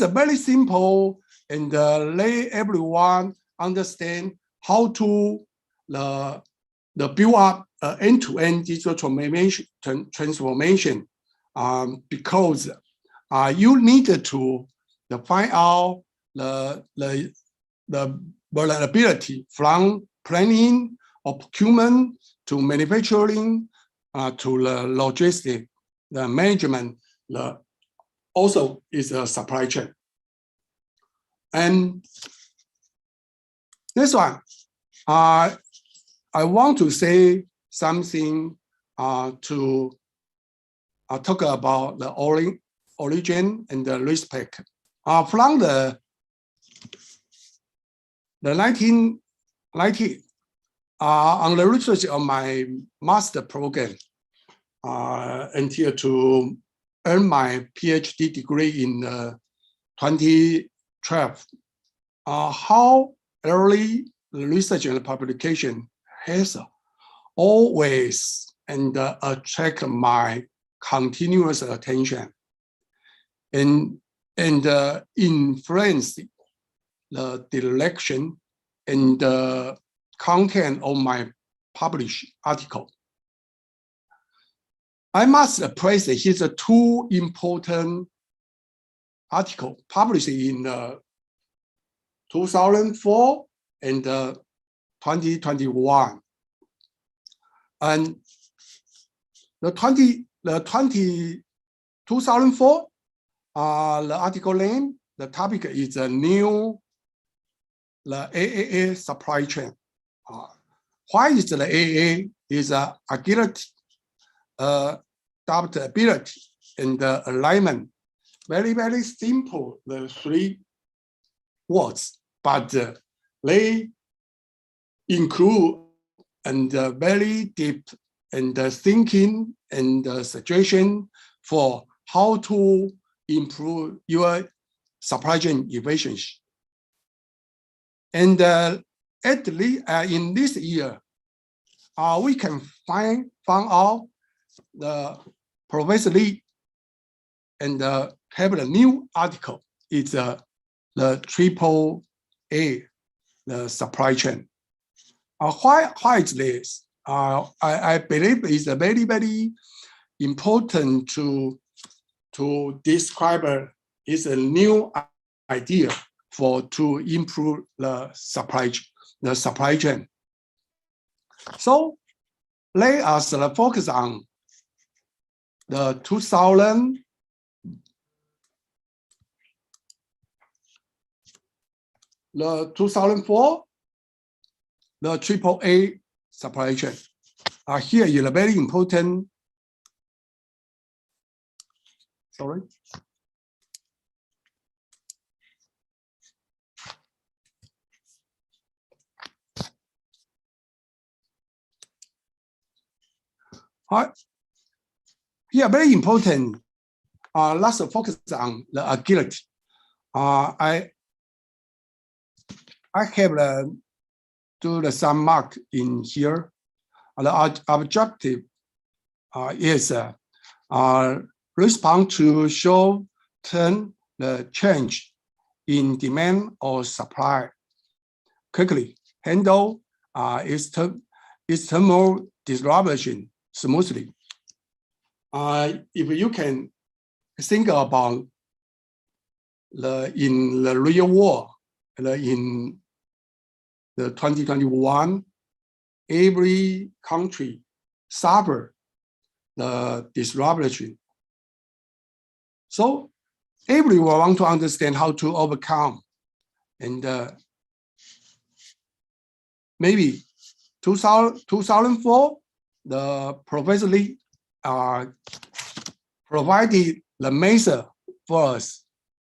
very simple, and let everyone understand how to build up end-to-end digital transformation, because you need to find out the vulnerability from planning or procurement to manufacturing to the logistics, the management, also is a supply chain. And this one, I want to say something to talk about the origin and the respect. From the 1990, on the research of my master program, until to earn my PhD degree in 2012, how early research and publication has always attract my continuous attention and influence the direction and the content of my published article. I must praise his 2 important articles published in 2004 and 2021. And the 2004, the article name, the topic is the AAA supply chain. Why is the AAA? Is agility, adaptability, and alignment. Very, very simple, the 3 words, but they include and very deep and thinking and suggestion for how to improve your supply chain efficiency. And at least in this year, we can find out the Professor Lee and have a new article. It's the AAA, the supply chain. Why is this? I believe it's a very, very important to describe is a new idea to improve the supply chain. So let us focus on the 2004, the AAA supply chain. Here is a very important. Sorry. Here, very important. Let's focus on the agility. I have do some mark in here. The objective is respond to short-term the change in demand or supply quickly, handle external disruption smoothly. If you can think about in the real world, in the 2021, every country suffered the disruption. So everyone want to understand how to overcome. And maybe 2004, the Professor Lee provided the measure for us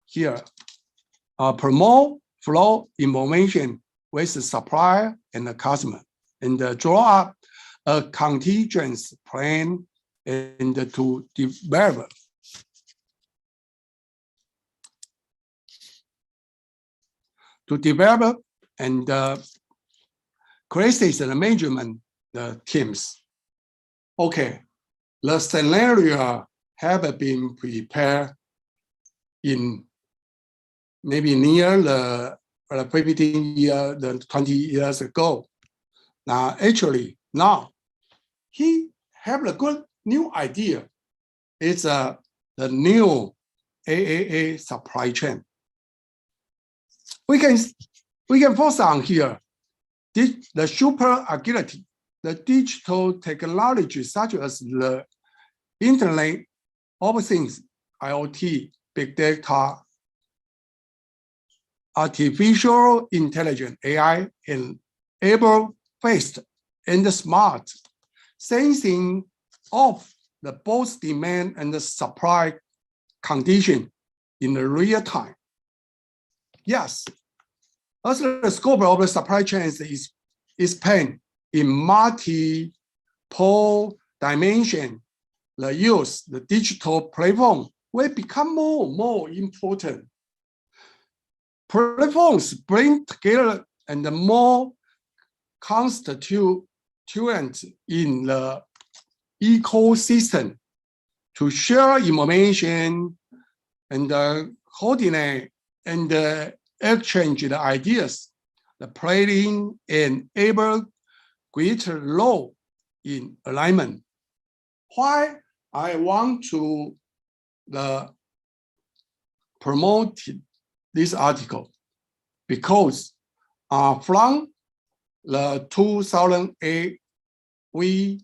here. Promote flow information with the supplier and the customer, and draw up a contingency plan and to develop. And crisis and management teams. Okay, the scenario have been prepared in maybe near the 15 years, 20 years ago. Now, actually, now he have a good new idea. It's the new AAA supply chain. We can focus on here the super agility, the digital technology such as the Internet of Things, IoT, big data, artificial intelligence, AI, enable fast and smart sensing of the both demand and the supply condition in the real time. Yes, as the scope of the supply chains is expand in multiple dimension, the use the digital platform will become more and more important. Platforms bring together and more constituent in the ecosystem to share information and coordinate and exchange the ideas, the planning and able greater role in alignment. Why I want to promote this article? Because from the 2008, we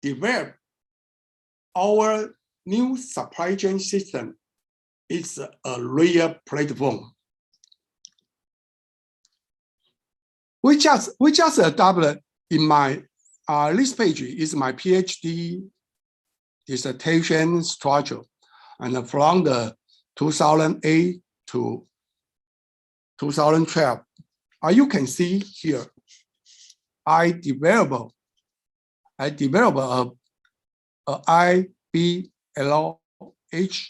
developed our new supply chain system. It's a real platform. We just adopted in my this page is my PhD dissertation structure, and from the 2008 to 2012, you can see here, I develop a IBLH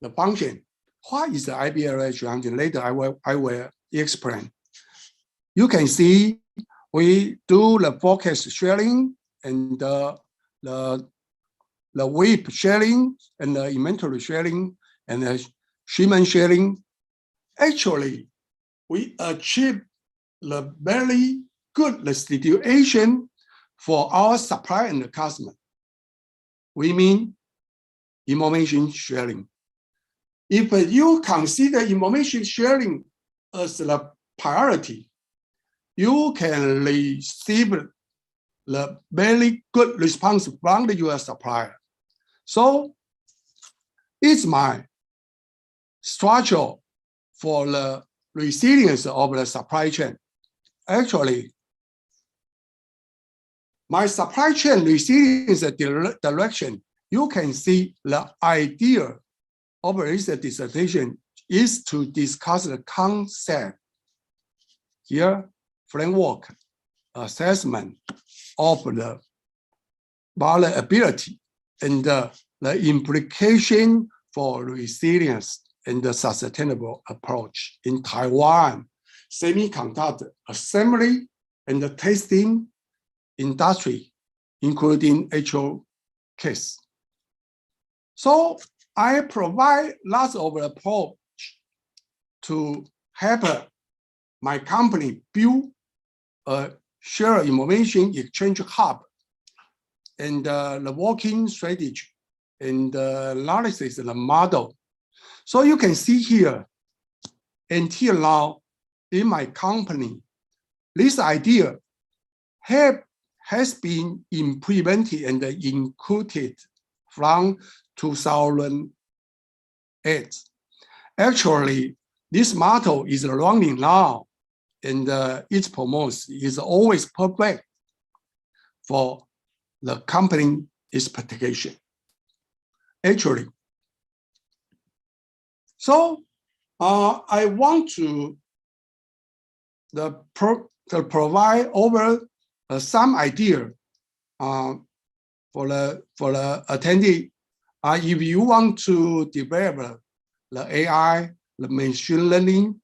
the function. What is the IBLH function? Later I will explain. you can see we do the forecast sharing and the WIP sharing and the inventory sharing and the shipment sharing. Actually, we achieve the very good situation for our supplier and the customer. We mean information sharing. If you consider information sharing as the priority, you can receive the very good response from your supplier. So it's my structure for the resilience of the supply chain. Actually, my supply chain resilience direction, you can see the idea of this dissertation is to discuss the concept here, framework, assessment of the vulnerability and the implication for resilience and the sustainable approach in Taiwan, semiconductor assembly and the testing industry, including HO case. So I provide lots of approach to help my company build a shared information exchange hub and the working strategy and the analysis and the model. So you can see here, until now in my company, this idea has been implemented and included from 2008. Actually, this model is running now, and its promotion is always perfect for the company expectation. Actually, so I want to provide over some idea for the attendee. If you want to develop the AI, the machine learning,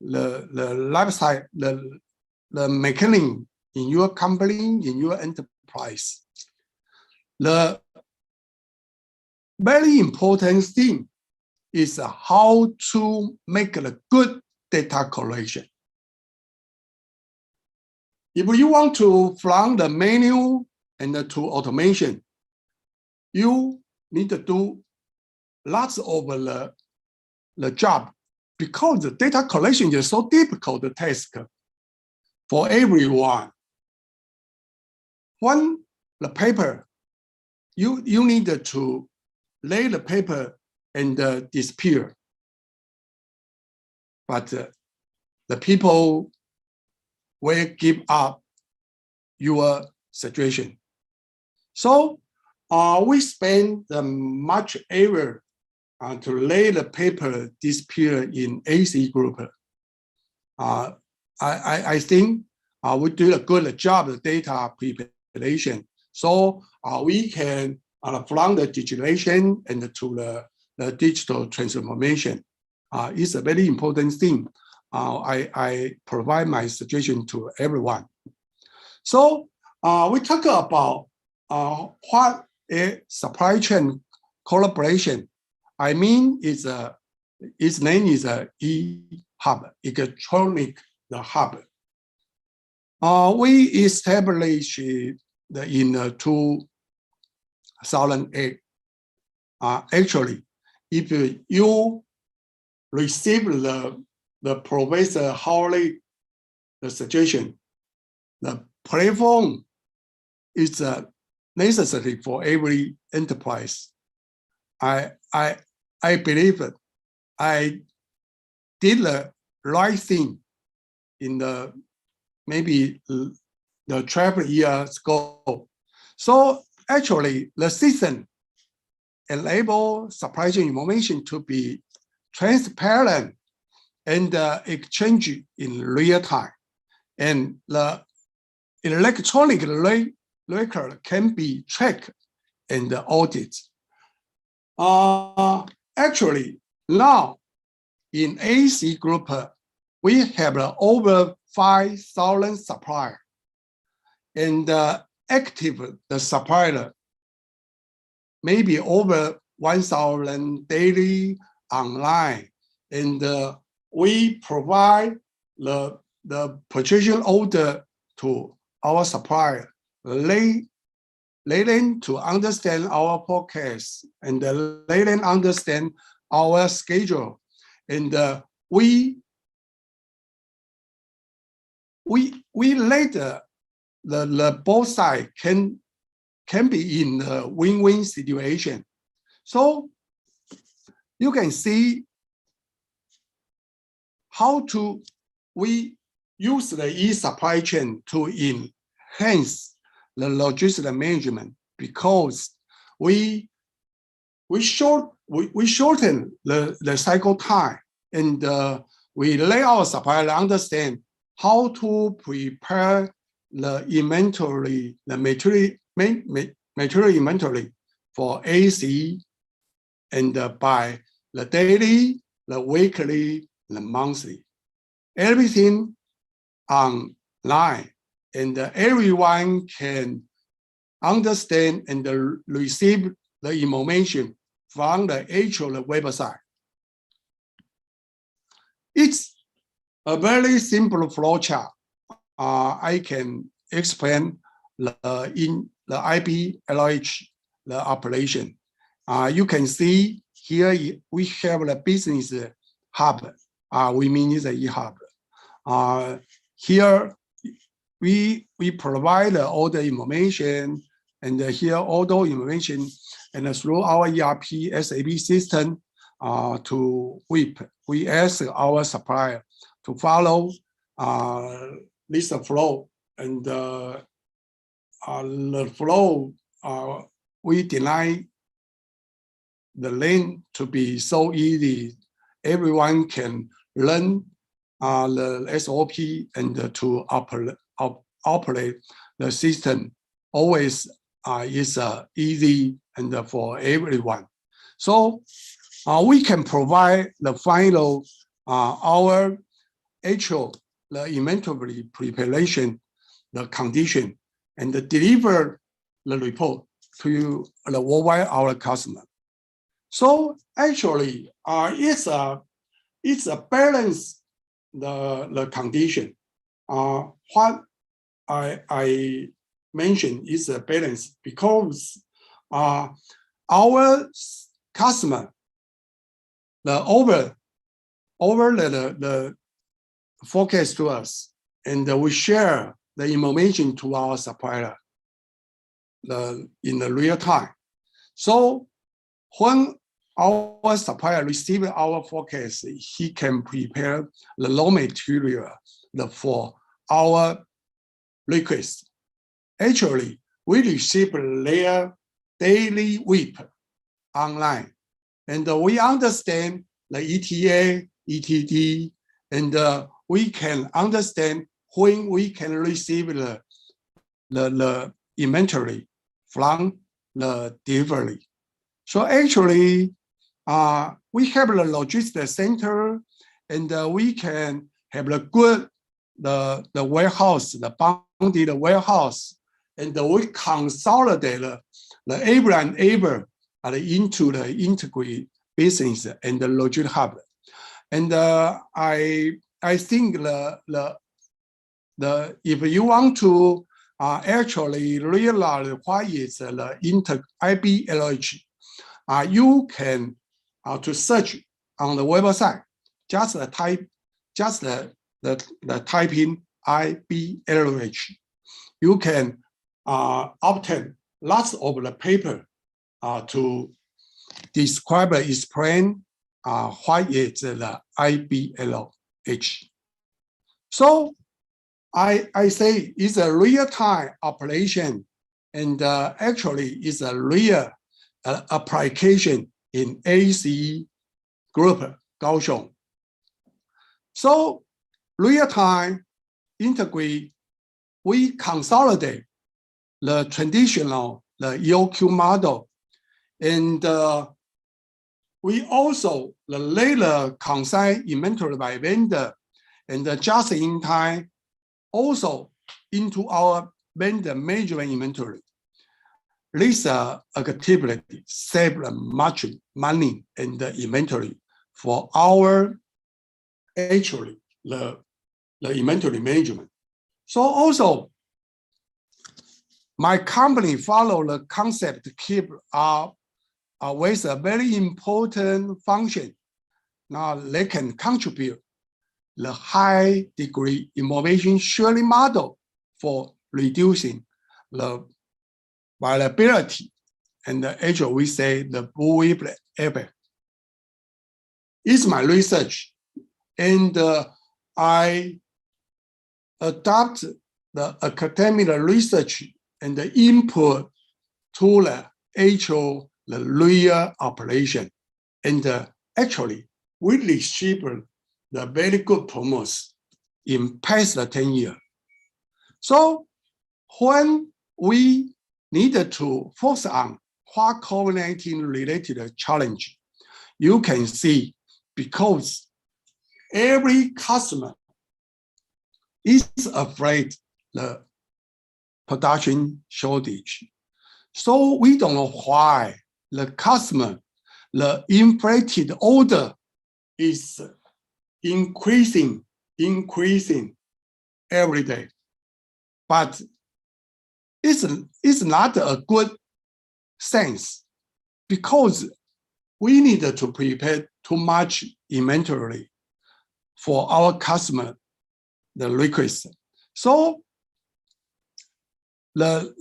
the lifestyle, the mechanism in your company, in your enterprise, the very important thing is how to make a good data collection. If you want to from the manual and to automation, you need to do lots of the job because the data collection is so difficult task for everyone. When the paper, you need to lay the paper and disappear. But the people will give up your situation. So we spend much effort to lay the paper disappear in AC group. I think we do a good job of data preparation. So we can, from the digitalization and to the digital transformation, is a very important thing. I provide my suggestion to everyone. So we talk about what a supply chain collaboration. I mean, its name is e-hub, electronic the hub. We established in 2008. Actually, if you receive the Professor Howley the suggestion, the platform is necessary for every enterprise. I believe that I did the right thing in the maybe the 12 years ago. So actually, the system enable supply chain information to be transparent and exchange in real time, and the electronic record can be tracked and audited. Actually, now in AC Group, we have over 5,000 suppliers, and active the supplier maybe over 1,000 daily online, and we provide the purchasing order to our supplier. They them to understand our forecast, and they them understand our schedule, and we let the both sides can be in a win-win situation. So you can see how we use the e-supply chain to enhance the logistics management, because we shorten the cycle time, and we let our supplier understand how to prepare the inventory, the material inventory for AC, and by the daily, the weekly, the monthly, everything online, and everyone can understand and receive the information from the actual website. It's a very simple flow chart. I can explain in the ICLS the operation. You can see here we have the business hub. We mean it's a e-hub. Here we provide all the information, and here all the information, and through our ERP SAP system to WIP, we ask our supplier to follow this flow, and the flow we design the lane to be so easy. Everyone can learn the SOP and to operate the system. Always is easy and for everyone. So we can provide the final our actual the inventory preparation, the condition, and deliver the report to the worldwide our customer. So actually, it's a balance the condition. What I mentioned is a balance, because our customer over the forecast to us, and we share the information to our supplier in the real time. So when our supplier receives our forecast, he can prepare the raw material for our request. Actually, we receive their daily WIP online, and we understand the ETA, ETD, and we can understand when we can receive the inventory from the delivery. So actually, we have the logistics center, and we can have the good the warehouse, the bonded warehouse, and we consolidate the able and able into the integrated business and the logistics hub. And I think if you want to actually realize what is the ICLS, you can to search on the website, just type the typing ICLS. You can obtain lots of the paper to describe and explain what is the ICLS. So I say it's a real-time operation, and actually it's a real application in AC group, Kaohsiung. So real-time integrate, we consolidate the traditional EOQ model, and we also later consign inventory by vendor, and just in time also into our vendor management inventory. This activity saves much money in the inventory for our actually the inventory management. So also, my company follow the concept to keep with a very important function. Now they can contribute the high degree innovation sharing model for reducing the variability, and actually we say the bullwhip effect. It's my research, and I adopt the academic research and the input to the actual the real operation, and actually we received the very good promotes in past 10 years. So when we needed to focus on what COVID-19 related challenge, you can see because every customer is afraid the production shortage. So we don't know why the customer, the inflated order is increasing every day. But it's not a good sense because we need to prepare too much inventory for our customer, the request. So the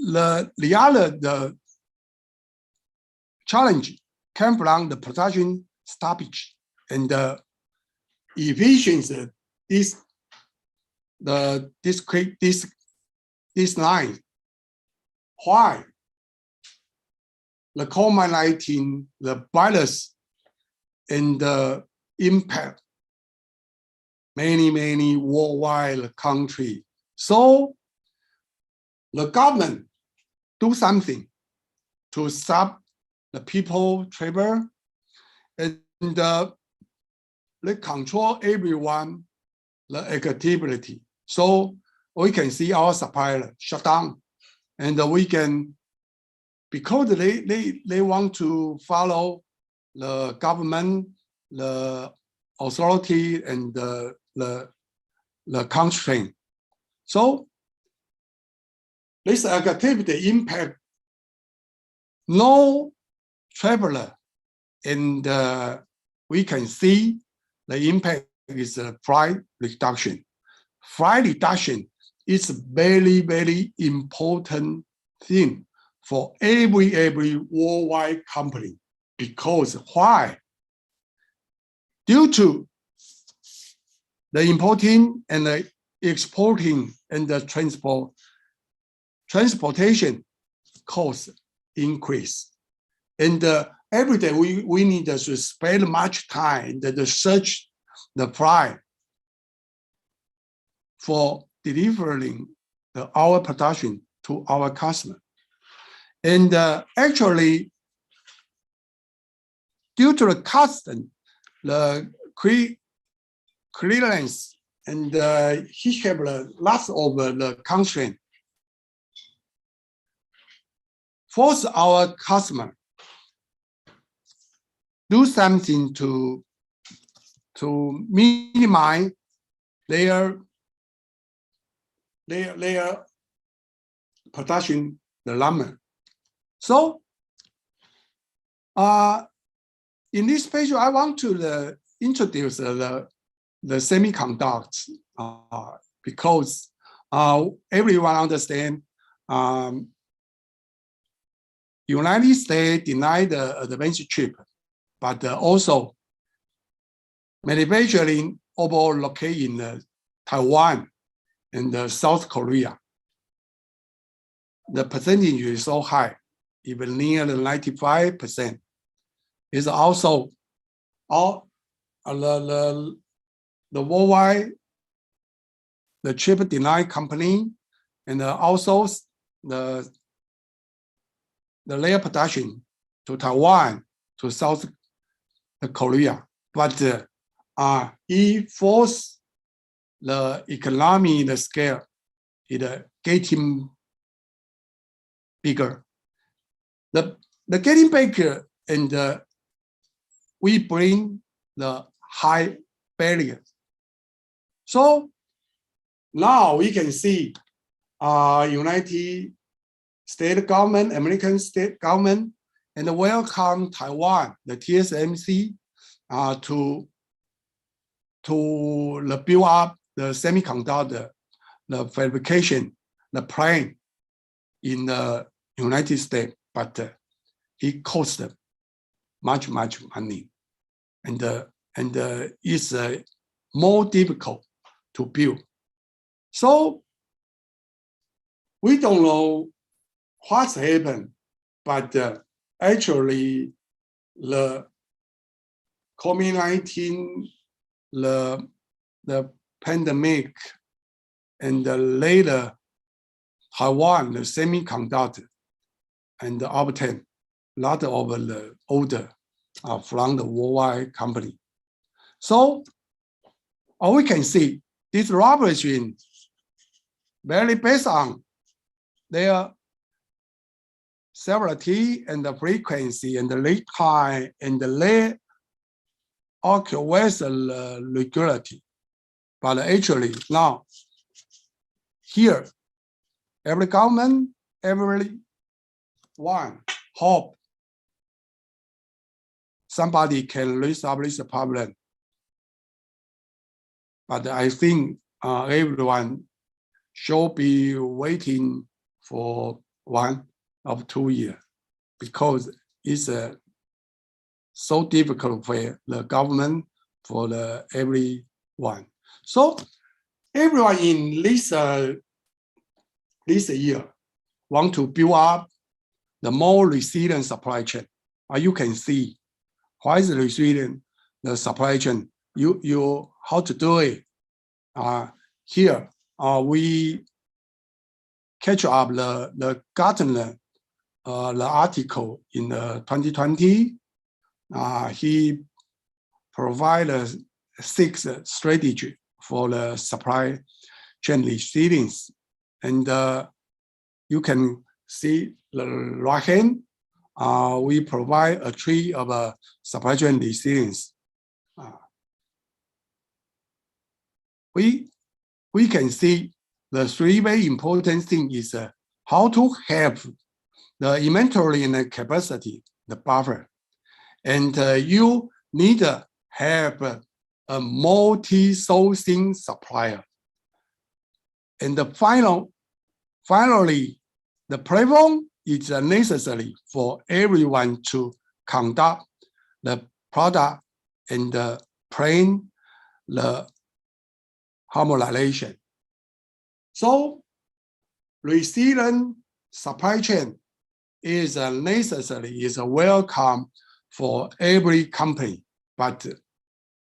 challenge came from the production stoppage and the efficiency this line. Why? The COVID-19, the virus, and the impact many worldwide countries. So the government do something to stop the people travel, and they control everyone the activity. So we can see our supplier shut down, and we can, because they want to follow the government, the authority, and the constraint. So this activity impact no traveler, and we can see the impact is a flight reduction. Flight reduction is very important thing for every worldwide company. Because why? Due to the importing and the exporting and the transportation cost increase. And every day we need to spend much time to search the price for delivering our production to our customer. And actually, due to the custom, the clearance and he have lots of the constraint, force our customer do something to minimize their production number. So in this page, I want to introduce the semiconductors because everyone understand United States denied the advanced chip, but also manufacturing overall located in Taiwan and South Korea. The percentage is so high, even near the 95%. It's also all the worldwide, the chip denied company, and also the layer production to Taiwan, to South Korea. But it forced the economy, the scale is getting bigger. The getting bigger, and we bring the high barrier. So now we can see United States government, American state government, and welcome Taiwan, the TSMC, to build up the semiconductor, the fabrication, the plant in the United States, but it costs much money, and it's more difficult to build. So we don't know what's happened, but actually the COVID-19, the pandemic, and later Taiwan, the semiconductor, and obtain a lot of the order from the worldwide company. So we can see this laboratory very based on their severity and the frequency and the lead time and the lead occurs regularity. But actually now here, every government, everyone hope somebody can resolve this problem. But I think everyone should be waiting for 1 or 2 years, because it's so difficult for the government, for everyone. So everyone in this year want to build up the more resilient supply chain. You can see why is resilient the supply chain. You how to do it. Here we catch up the Gartner the article in 2020. He provided 6 strategies for the supply chain resilience, and you can see the right hand. We provide a tree of supply chain resilience. We can see the 3 very important things is how to have the inventory and the capacity, the buffer, and you need to have a multi-sourcing supplier. And finally, the platform is necessary for everyone to conduct the product and plan the harmonization. So resilient supply chain is necessary, is welcome for every company, but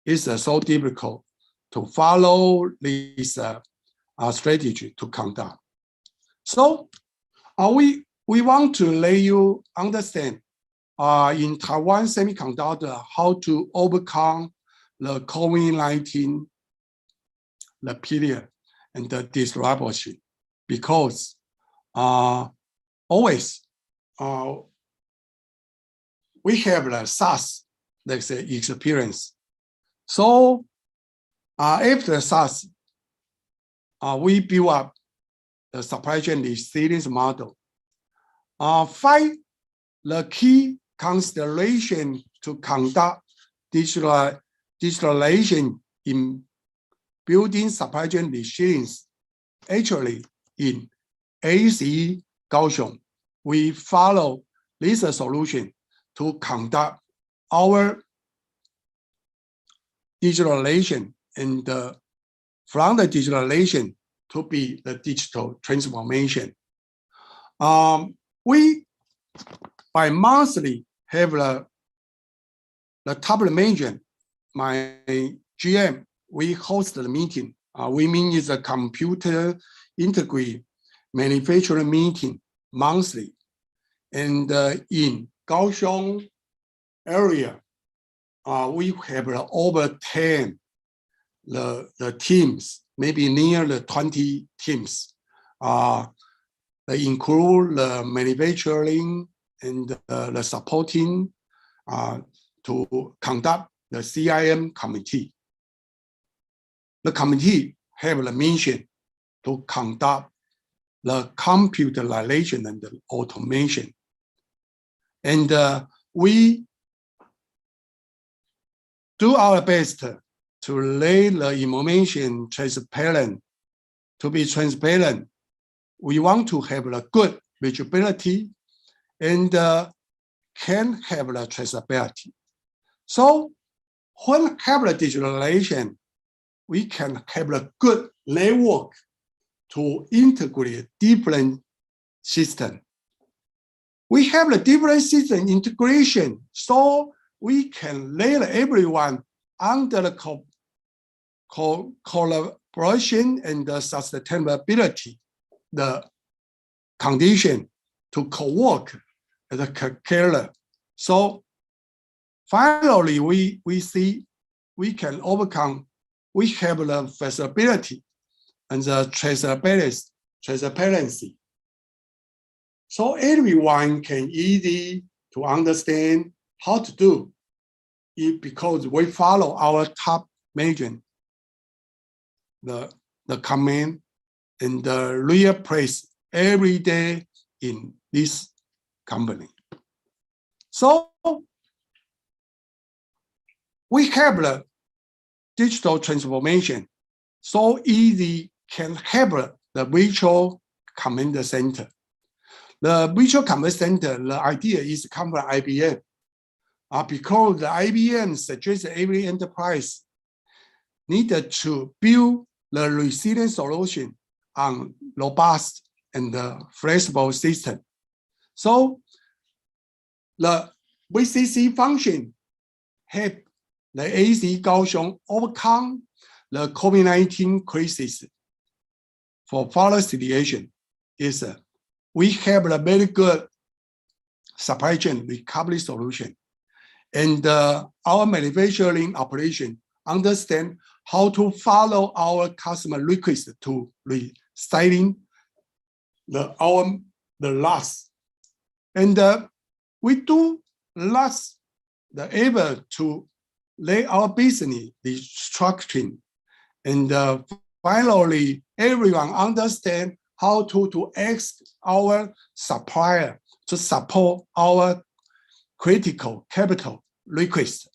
it's so difficult to follow this strategy to conduct. So we want to let you understand in Taiwan semiconductor how to overcome the COVID-19 the period and the disruption, because always we have the SARS, let's say, experience. So after SARS, we build up the supply chain resilience model. 5 the key consideration to conduct digitalization in building supply chain resilience. Actually, in AC Kaohsiung, we follow this solution to conduct our digitalization, and from the digitalization to be the digital transformation. We by monthly have the top management, my GM, we host the meeting. We mean is a computer integrated manufacturing meeting monthly. And in Kaohsiung area, we have over 10 the teams, maybe near the 20 teams. they include the manufacturing and the supporting to conduct the CIM committee. The committee have the mission to conduct the computerization and the automation. And we do our best to lay the information transparent. To be transparent, we want to have a good visibility and can have the traceability. So when have the digitalization, we can have a good network to integrate different systems. We have the different system integration, so we can let everyone under the collaboration and the sustainability, the condition to co-work as a carer. So finally, we see we can overcome, we have the flexibility and the transparency. So everyone can easy to understand how to do it because we follow our top management, the command and the real place every day in this company. So we have the digital transformation so easy can have the virtual command center. The virtual command center, the idea is come from IBM because the IBM suggests every enterprise needed to build the resilient solution on robust and flexible system. So the VCC function help the AC Kaohsiung overcome the COVID-19 crisis. For further situation is we have a very good supply chain recovery solution, and our manufacturing operation understand how to follow our customer request to recycling the loss, and we do lots the able to lay our business restructuring, and finally everyone understand how to ask our supplier to support our critical capital request.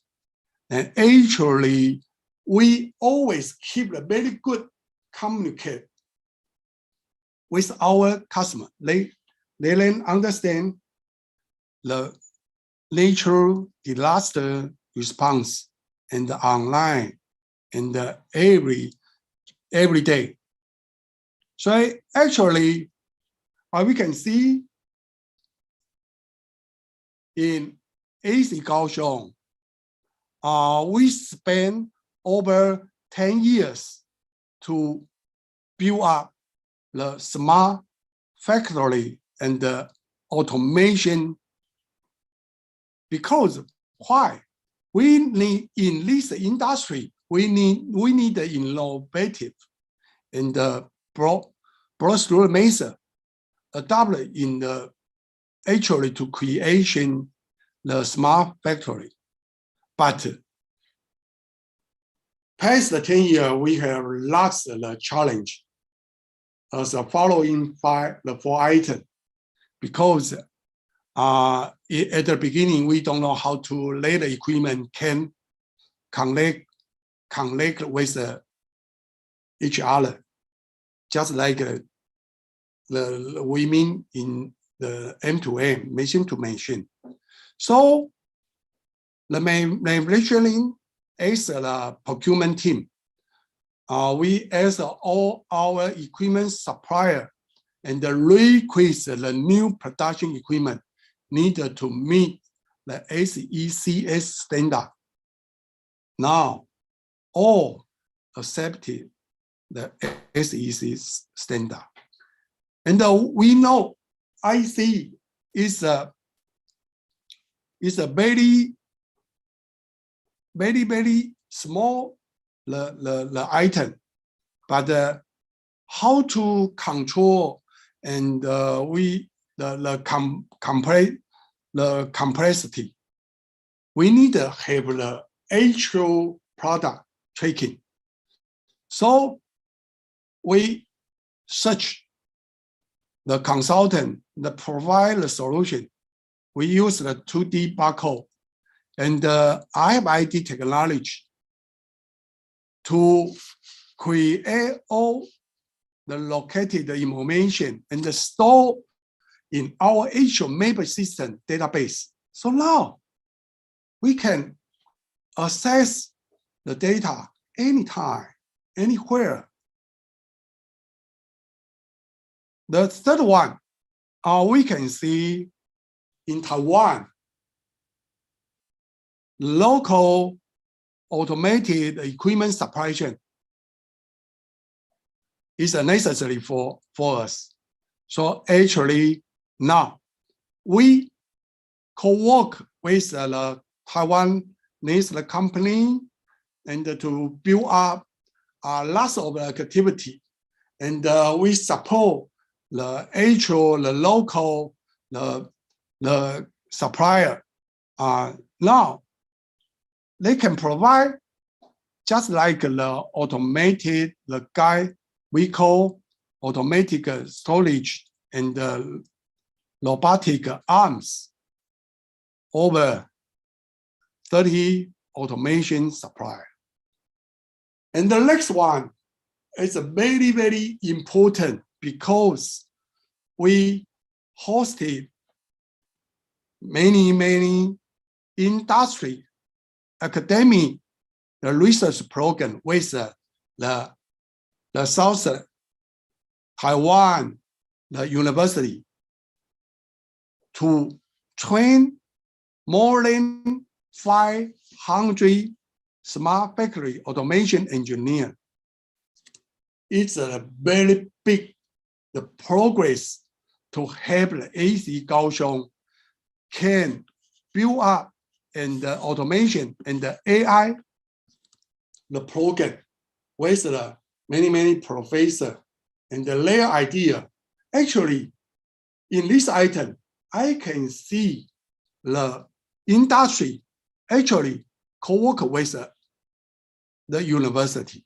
And actually, we always keep a very good communicate with our customer. They then understand the natural disaster response and the online and every day. So actually, we can see in AC Kaohsiung, we spent over 10 years to build up the smart factory and the automation. Because why? We need in this industry, we need the innovative and breakthrough method adopted in the actually to creation the smart factory. But past the 10 years, we have lost the challenge as the following the 4 items, because at the beginning, we don't know how to lay the equipment can connect with each other, just like the women in the M2M, machine to machine. So the manufacturing as the procurement team, we as all our equipment supplier and request the new production equipment needed to meet the ICLS standard. Now, all accepted the ICLS standard. And we know IC is a very small the item, but how to control and the complexity. We need to have the actual product tracking. So we search the consultant that provide the solution. We use the 2D barcode and the RFID technology to create all the located information and store in our actual map system database. So now we can access the data anytime, anywhere. The third one, we can see in Taiwan, local automated equipment supply chain is necessary for us. So actually now we co-work with the Taiwanese company and to build up lots of activity, and we support the actual, the local, the supplier. Now they can provide just like the automated, the guide we call automatic storage and robotic arms, over 30 automation supplier. And the next one is very, very important because we hosted many industry, academic, the research program with the South Taiwan, the university, to train more than 500 smart factory automation engineer. It's a very big progress to help the AC Kaohsiung can build up and the automation and the AI, the program with the many professors and their idea. Actually, in this item, I can see the industry actually co-work with the university,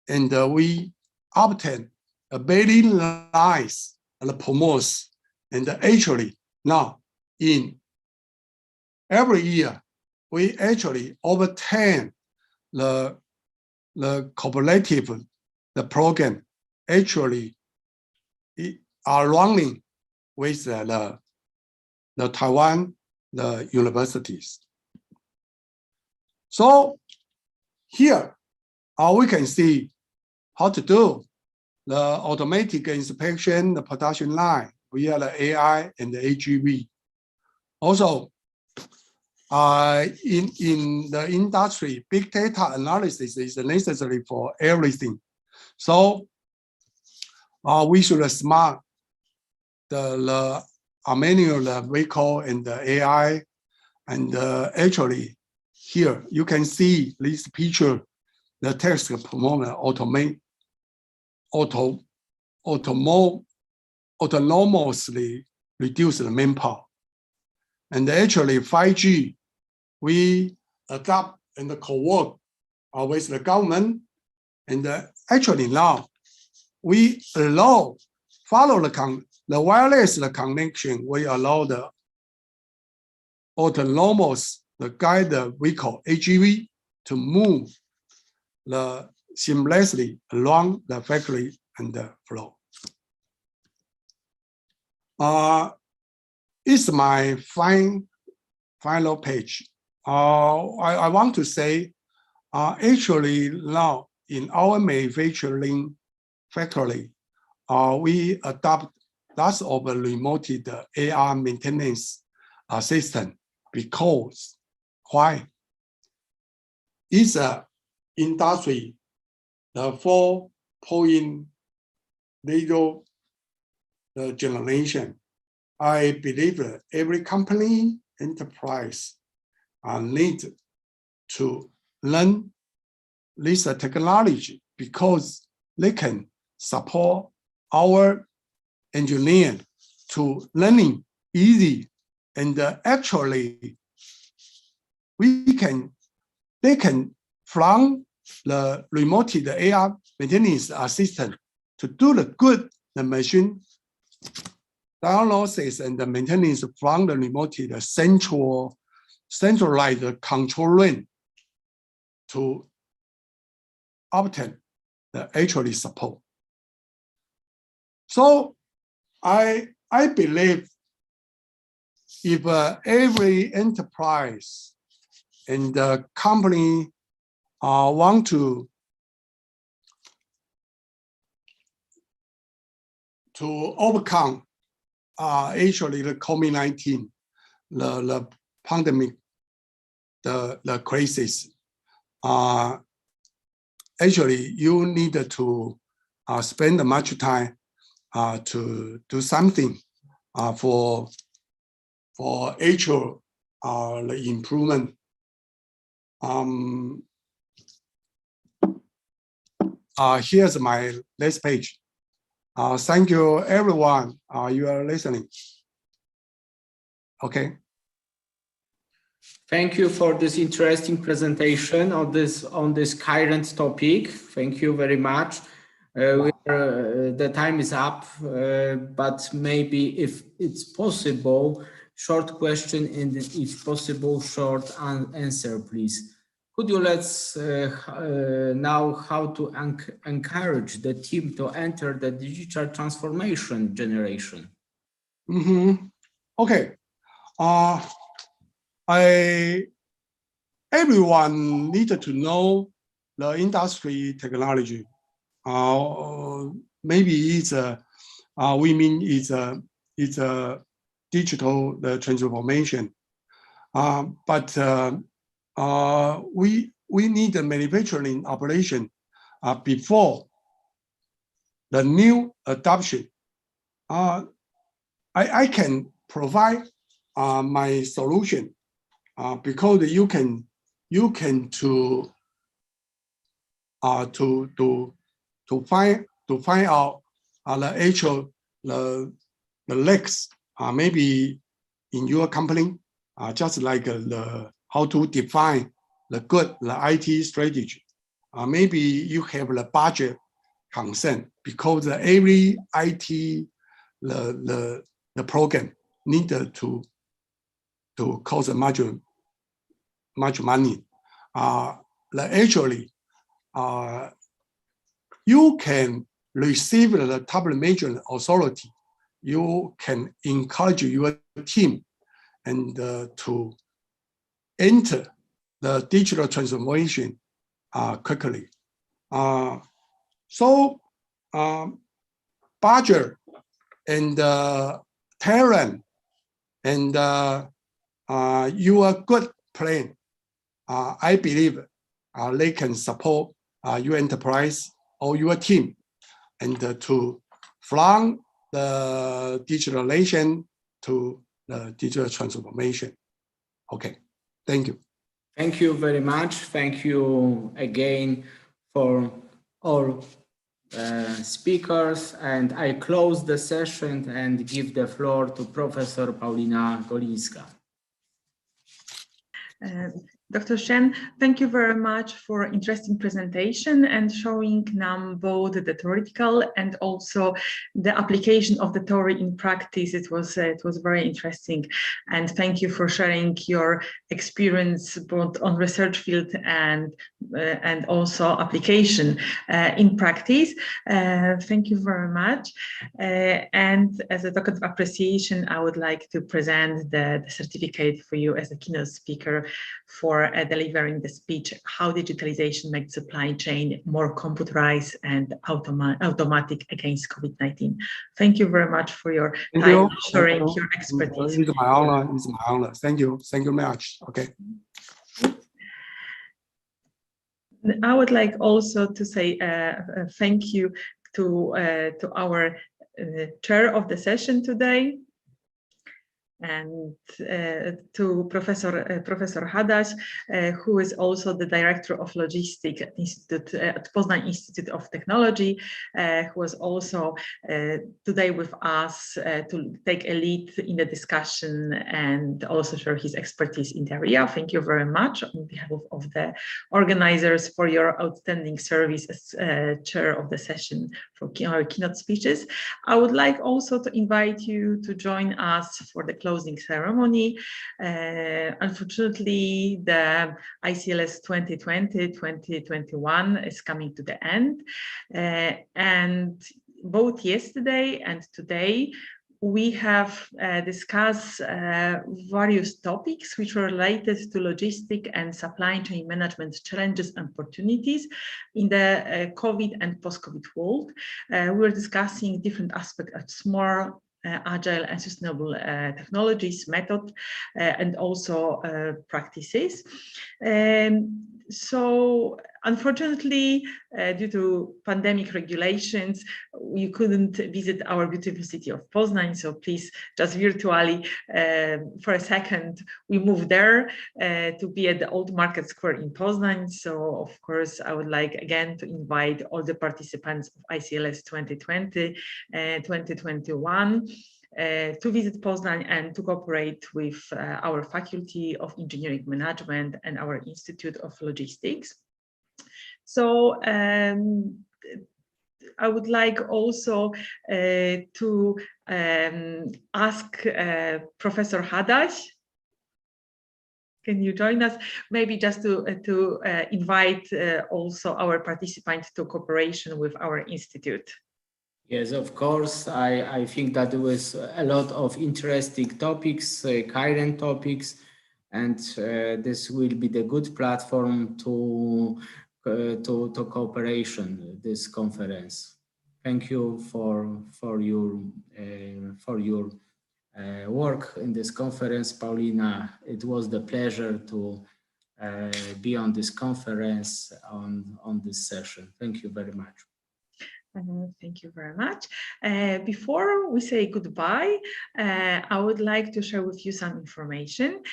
and we obtain a very nice and promotes. And actually now in every year, we actually overturn the cooperative, the program actually are running with the Taiwan, the universities. So here, we can see how to do the automatic inspection, the production line via the AI and the AGV. Also, in the industry, big data analysis is necessary for everything. So we should smart the manual vehicle and the AI. And actually, here you can see this picture, the text promote autonomously reduce the manpower. And actually 5G, we adopt and co-work with the government. And actually now we allow, follow the wireless connection, we allow the autonomous, the guide vehicle AGV to move seamlessly along the factory and the flow. It's my final page. I want to say, actually now in our manufacturing factory, we adopt lots of remoted AR maintenance system because why? It's a industry, the 4.0 generation. I believe that every company, enterprise need to learn this technology because they can support our engineer to learning easy, and actually they can from the remote AR maintenance assistant to do the machine diagnosis and the maintenance from the remote centralized control room to obtain the actually support. So I believe if every enterprise and the company want to overcome actually the COVID-19, the pandemic, the crisis, actually you need to spend much time to do something for actual the improvement. Here's my last page. Thank you, everyone. You are listening. Okay. Thank you for this interesting presentation on this current topic. Thank you very much. The time is up, but maybe if it's possible, short question and if possible, short answer, please. Could you let's now how to encourage the team to enter the digital transformation generation? Okay. Everyone needed to know the industry technology. Maybe it's we mean it's a digital transformation. But we need a manufacturing operation before the new adoption. I can provide my solution because you can find out the actual the legs maybe in your company, just like how to define the IT strategy. Maybe you have the budget concern because every IT the program needed to cost much money. Actually, you can receive the top management authority. You can encourage your team and to enter the digital transformation quickly. So budget and talent and your good plan, I believe they can support your enterprise or your team and to from the digitalization to the digital transformation. Okay, thank you. Thank you very much. Thank you again for all speakers, and I close the session and give the floor to Professor Paulina Golińska. Dr. Shen, thank you very much for interesting presentation and showing now both the theoretical and also the application of the theory in practice. It was very interesting, and thank you for sharing your experience both on research field and also application in practice. Thank you very much. And as a token of appreciation, I would like to present the certificate for you as a keynote speaker for delivering the speech, How Digitalization Makes Supply Chain More Computerized and Automatic Against COVID-19. Thank you very much for your time sharing your expertise. It's my honor. It's my honor. Thank you. Thank you very much. Okay. I would like also to say thank you to our chair of the session today. and to Professor Hadaś, who is also the Director of Logistics at Poznań Institute of Technology, who was also today with us to take a lead in the discussion and also share his expertise in the area. Thank you very much on behalf of the organizers for your outstanding service as chair of the session for our keynote speeches. I would like also to invite you to join us for the closing ceremony. Unfortunately, the ICLS 2020-2021 is coming to the end. And both yesterday and today, we have discussed various topics which are related to logistic and supply chain management challenges and opportunities in the COVID and post-COVID world. We're discussing different aspects of smart, agile and sustainable technologies, method, and also practices. So unfortunately, due to pandemic regulations, we couldn't visit our beautiful city of Poznań. So please, just virtually, for a second, we moved there to be at the Old Market Square in Poznań. So of course, I would like again to invite all the participants of ICLS 2020 and 2021 to visit Poznań and to cooperate with our Faculty of Engineering Management and our Institute of Logistics. So I would like also to ask Professor Hadaś. Can you join us? Maybe just to invite also our participants to cooperation with our institute. Yes, of course. I think that there was a lot of interesting topics, current topics, and this will be the good platform to cooperation, this conference. Thank you for your work in this conference, Paulina. It was the pleasure to be on this conference on this session. Thank you very much. Thank you very much. Before we say goodbye, I would like to share with you some information.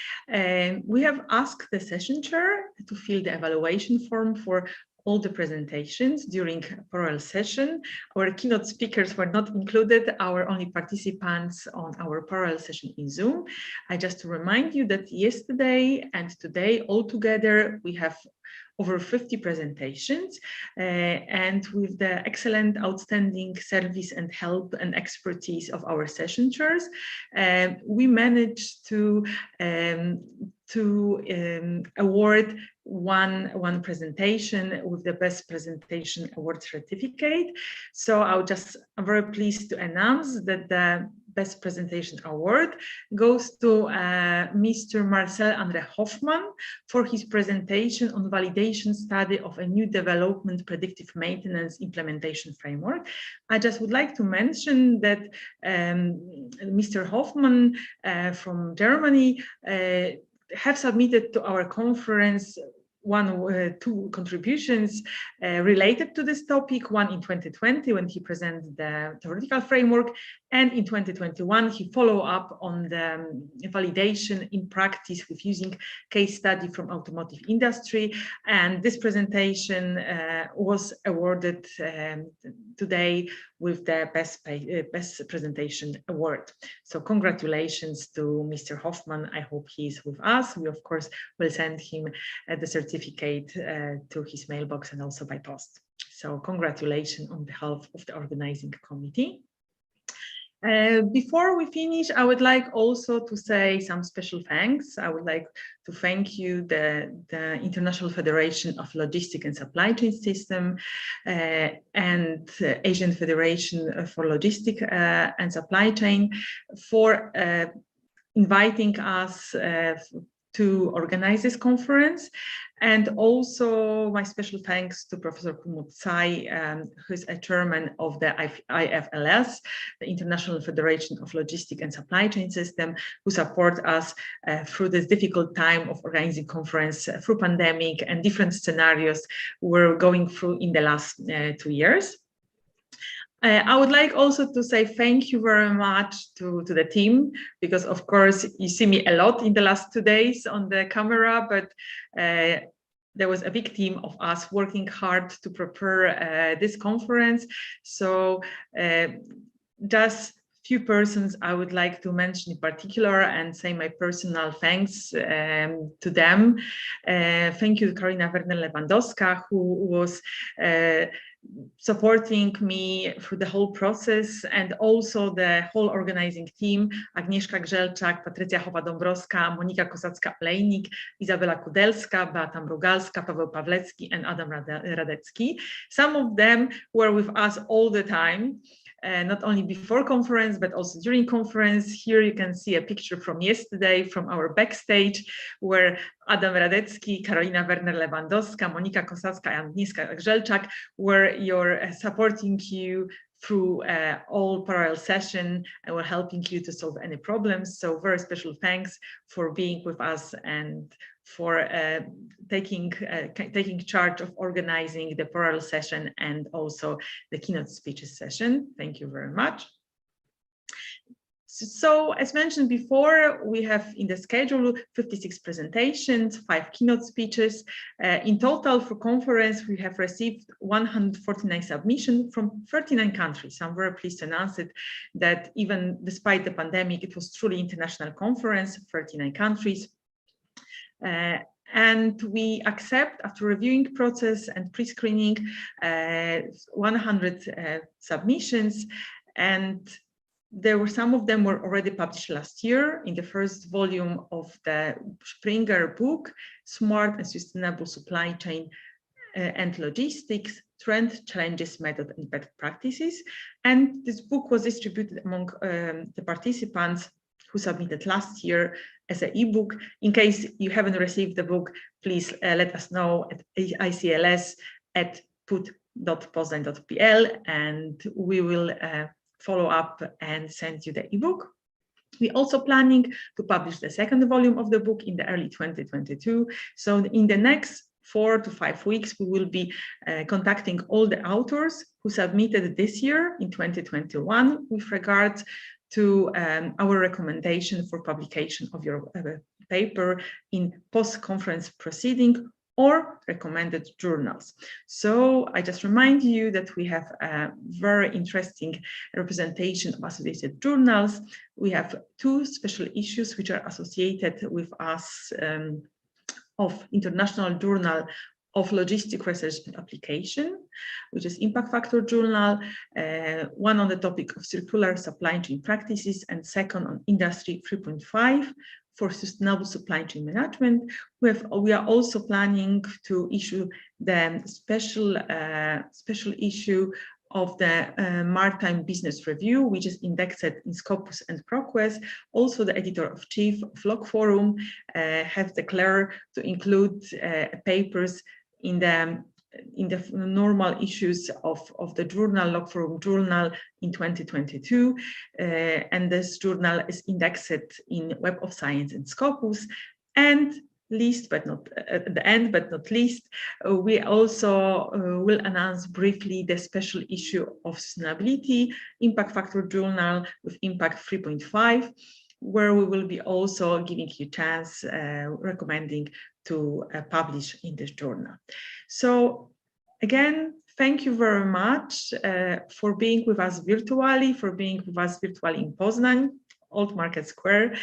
We have asked the session chair to fill the evaluation form for all the presentations during oral session. Our keynote speakers were not included, our only participants on our oral session in Zoom. I just to remind you that yesterday and today altogether we have over 50 presentations, and with the excellent, outstanding service and help and expertise of our session chairs, we managed to award one presentation with the Best Presentation Award certificate. So I'm very pleased to announce that the Best Presentation Award goes to Mr. Marcel André Hoffmann for his presentation on validation study of a new development predictive maintenance implementation framework. I just would like to mention that Mr. Hoffmann from Germany have submitted to our conference two contributions related to this topic, one in 2020 when he presented the theoretical framework, and in 2021 he followed up on the validation in practice with using case study from automotive industry, and this presentation was awarded today with the Best Presentation Award. So congratulations to Mr. Hoffmann. I hope he is with us. We of course will send him the certificate to his mailbox and also by post. So congratulations on behalf of the organizing committee. Before we finish, I would like also to say some special thanks. I would like to thank you, the International Federation of Logistics and Supply Chain System and Asian Federation for Logistics and Supply Chain for inviting us to organize this conference. And also my special thanks to Professor Kumut Tsai, who is a chairman of the IFLS, the International Federation of Logistics and Supply Chain System, who support us through this difficult time of organizing conference through pandemic and different scenarios we're going through in the last 2 years. I would like also to say thank you very much to the team, because of course you see me a lot in the last 2 days on the camera, but there was a big team of us working hard to prepare this conference. So just few persons I would like to mention in particular and say my personal thanks to them. Thank you to Karolina Werner-Lewandowska, who was supporting me through the whole process, and also the whole organizing team: Agnieszka Grzelczak, Patrycja Chowa-Dąbrowska, Monika Kosacka-Olejnik, Izabela Kudelska, Beata Mrugalska, Paweł Pawlecki, and Adam Radecki. Some of them were with us all the time. Not only before conference, but also during conference. Here you can see a picture from yesterday from our backstage, where Adam Radecki, Karolina Werner-Lewandowska, Monika Kosacka, and Agnieszka Grzelczak were supporting you through all parallel session and were helping you to solve any problems. So very special thanks for being with us and for taking charge of organizing the parallel session and also the keynote speeches session. Thank you very much. So as mentioned before, we have in the schedule 56 presentations, 5 keynote speeches. In total for conference, we have received 149 submissions from 39 countries. I'm very pleased to announce it, that even despite the pandemic, it was truly international conference, 39 countries. And we accept, after reviewing process and pre-screening, 100 submissions, and some of them were already published last year in the first volume of the Springer book, Smart and Sustainable Supply Chain and Logistics, Trend, Challenges, Method, and Best Practices. And this book was distributed among the participants who submitted last year as an ebook. In case you haven't received the book, please let us know at icls@put.poznań.pl, and we will follow up and send you the ebook. We're also planning to publish the second volume of the book in the early 2022. So in the next 4 to 5 weeks, we will be contacting all the authors who submitted this year in 2021 with regards to our recommendation for publication of your paper in post-conference proceeding or recommended journals. So I just remind you that we have a very interesting representation of associated journals. We have 2 special issues which are associated with us of International Journal of Logistic Research and Application, which is Impact Factor Journal, one on the topic of circular supply chain practices, and second on Industry 3.5 for sustainable supply chain management. We are also planning to issue the special issue of the Maritime Business Review, which is indexed in Scopus and ProQuest. Also, the editor-in-chief of Log Forum have declared to include papers in the normal issues of the journal, Log Forum Journal, in 2022. And this journal is indexed in Web of Science and Scopus. And least but not at the end, but not least, we also will announce briefly the special issue of Sustainability Impact Factor Journal with Impact 3.5, where we will be also giving you a chance recommending to publish in this journal. So again, thank you very much for being with us virtually, in Poznań, Old Market Square.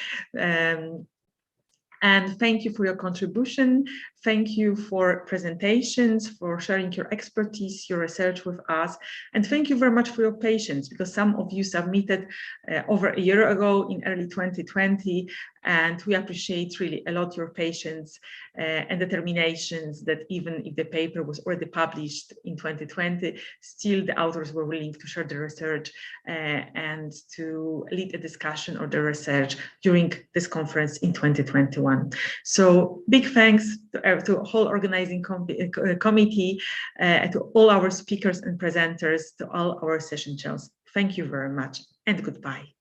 And thank you for your contribution. Thank you for presentations, for sharing your expertise, your research with us. And thank you very much for your patience, because some of you submitted over a year ago in early 2020. And we appreciate really a lot your patience and determinations that even if the paper was already published in 2020, still the authors were willing to share the research and to lead a discussion or the research during this conference in 2021. So big thanks to the whole organizing committee, to all our speakers and presenters, to all our session chairs. Thank you very much and goodbye.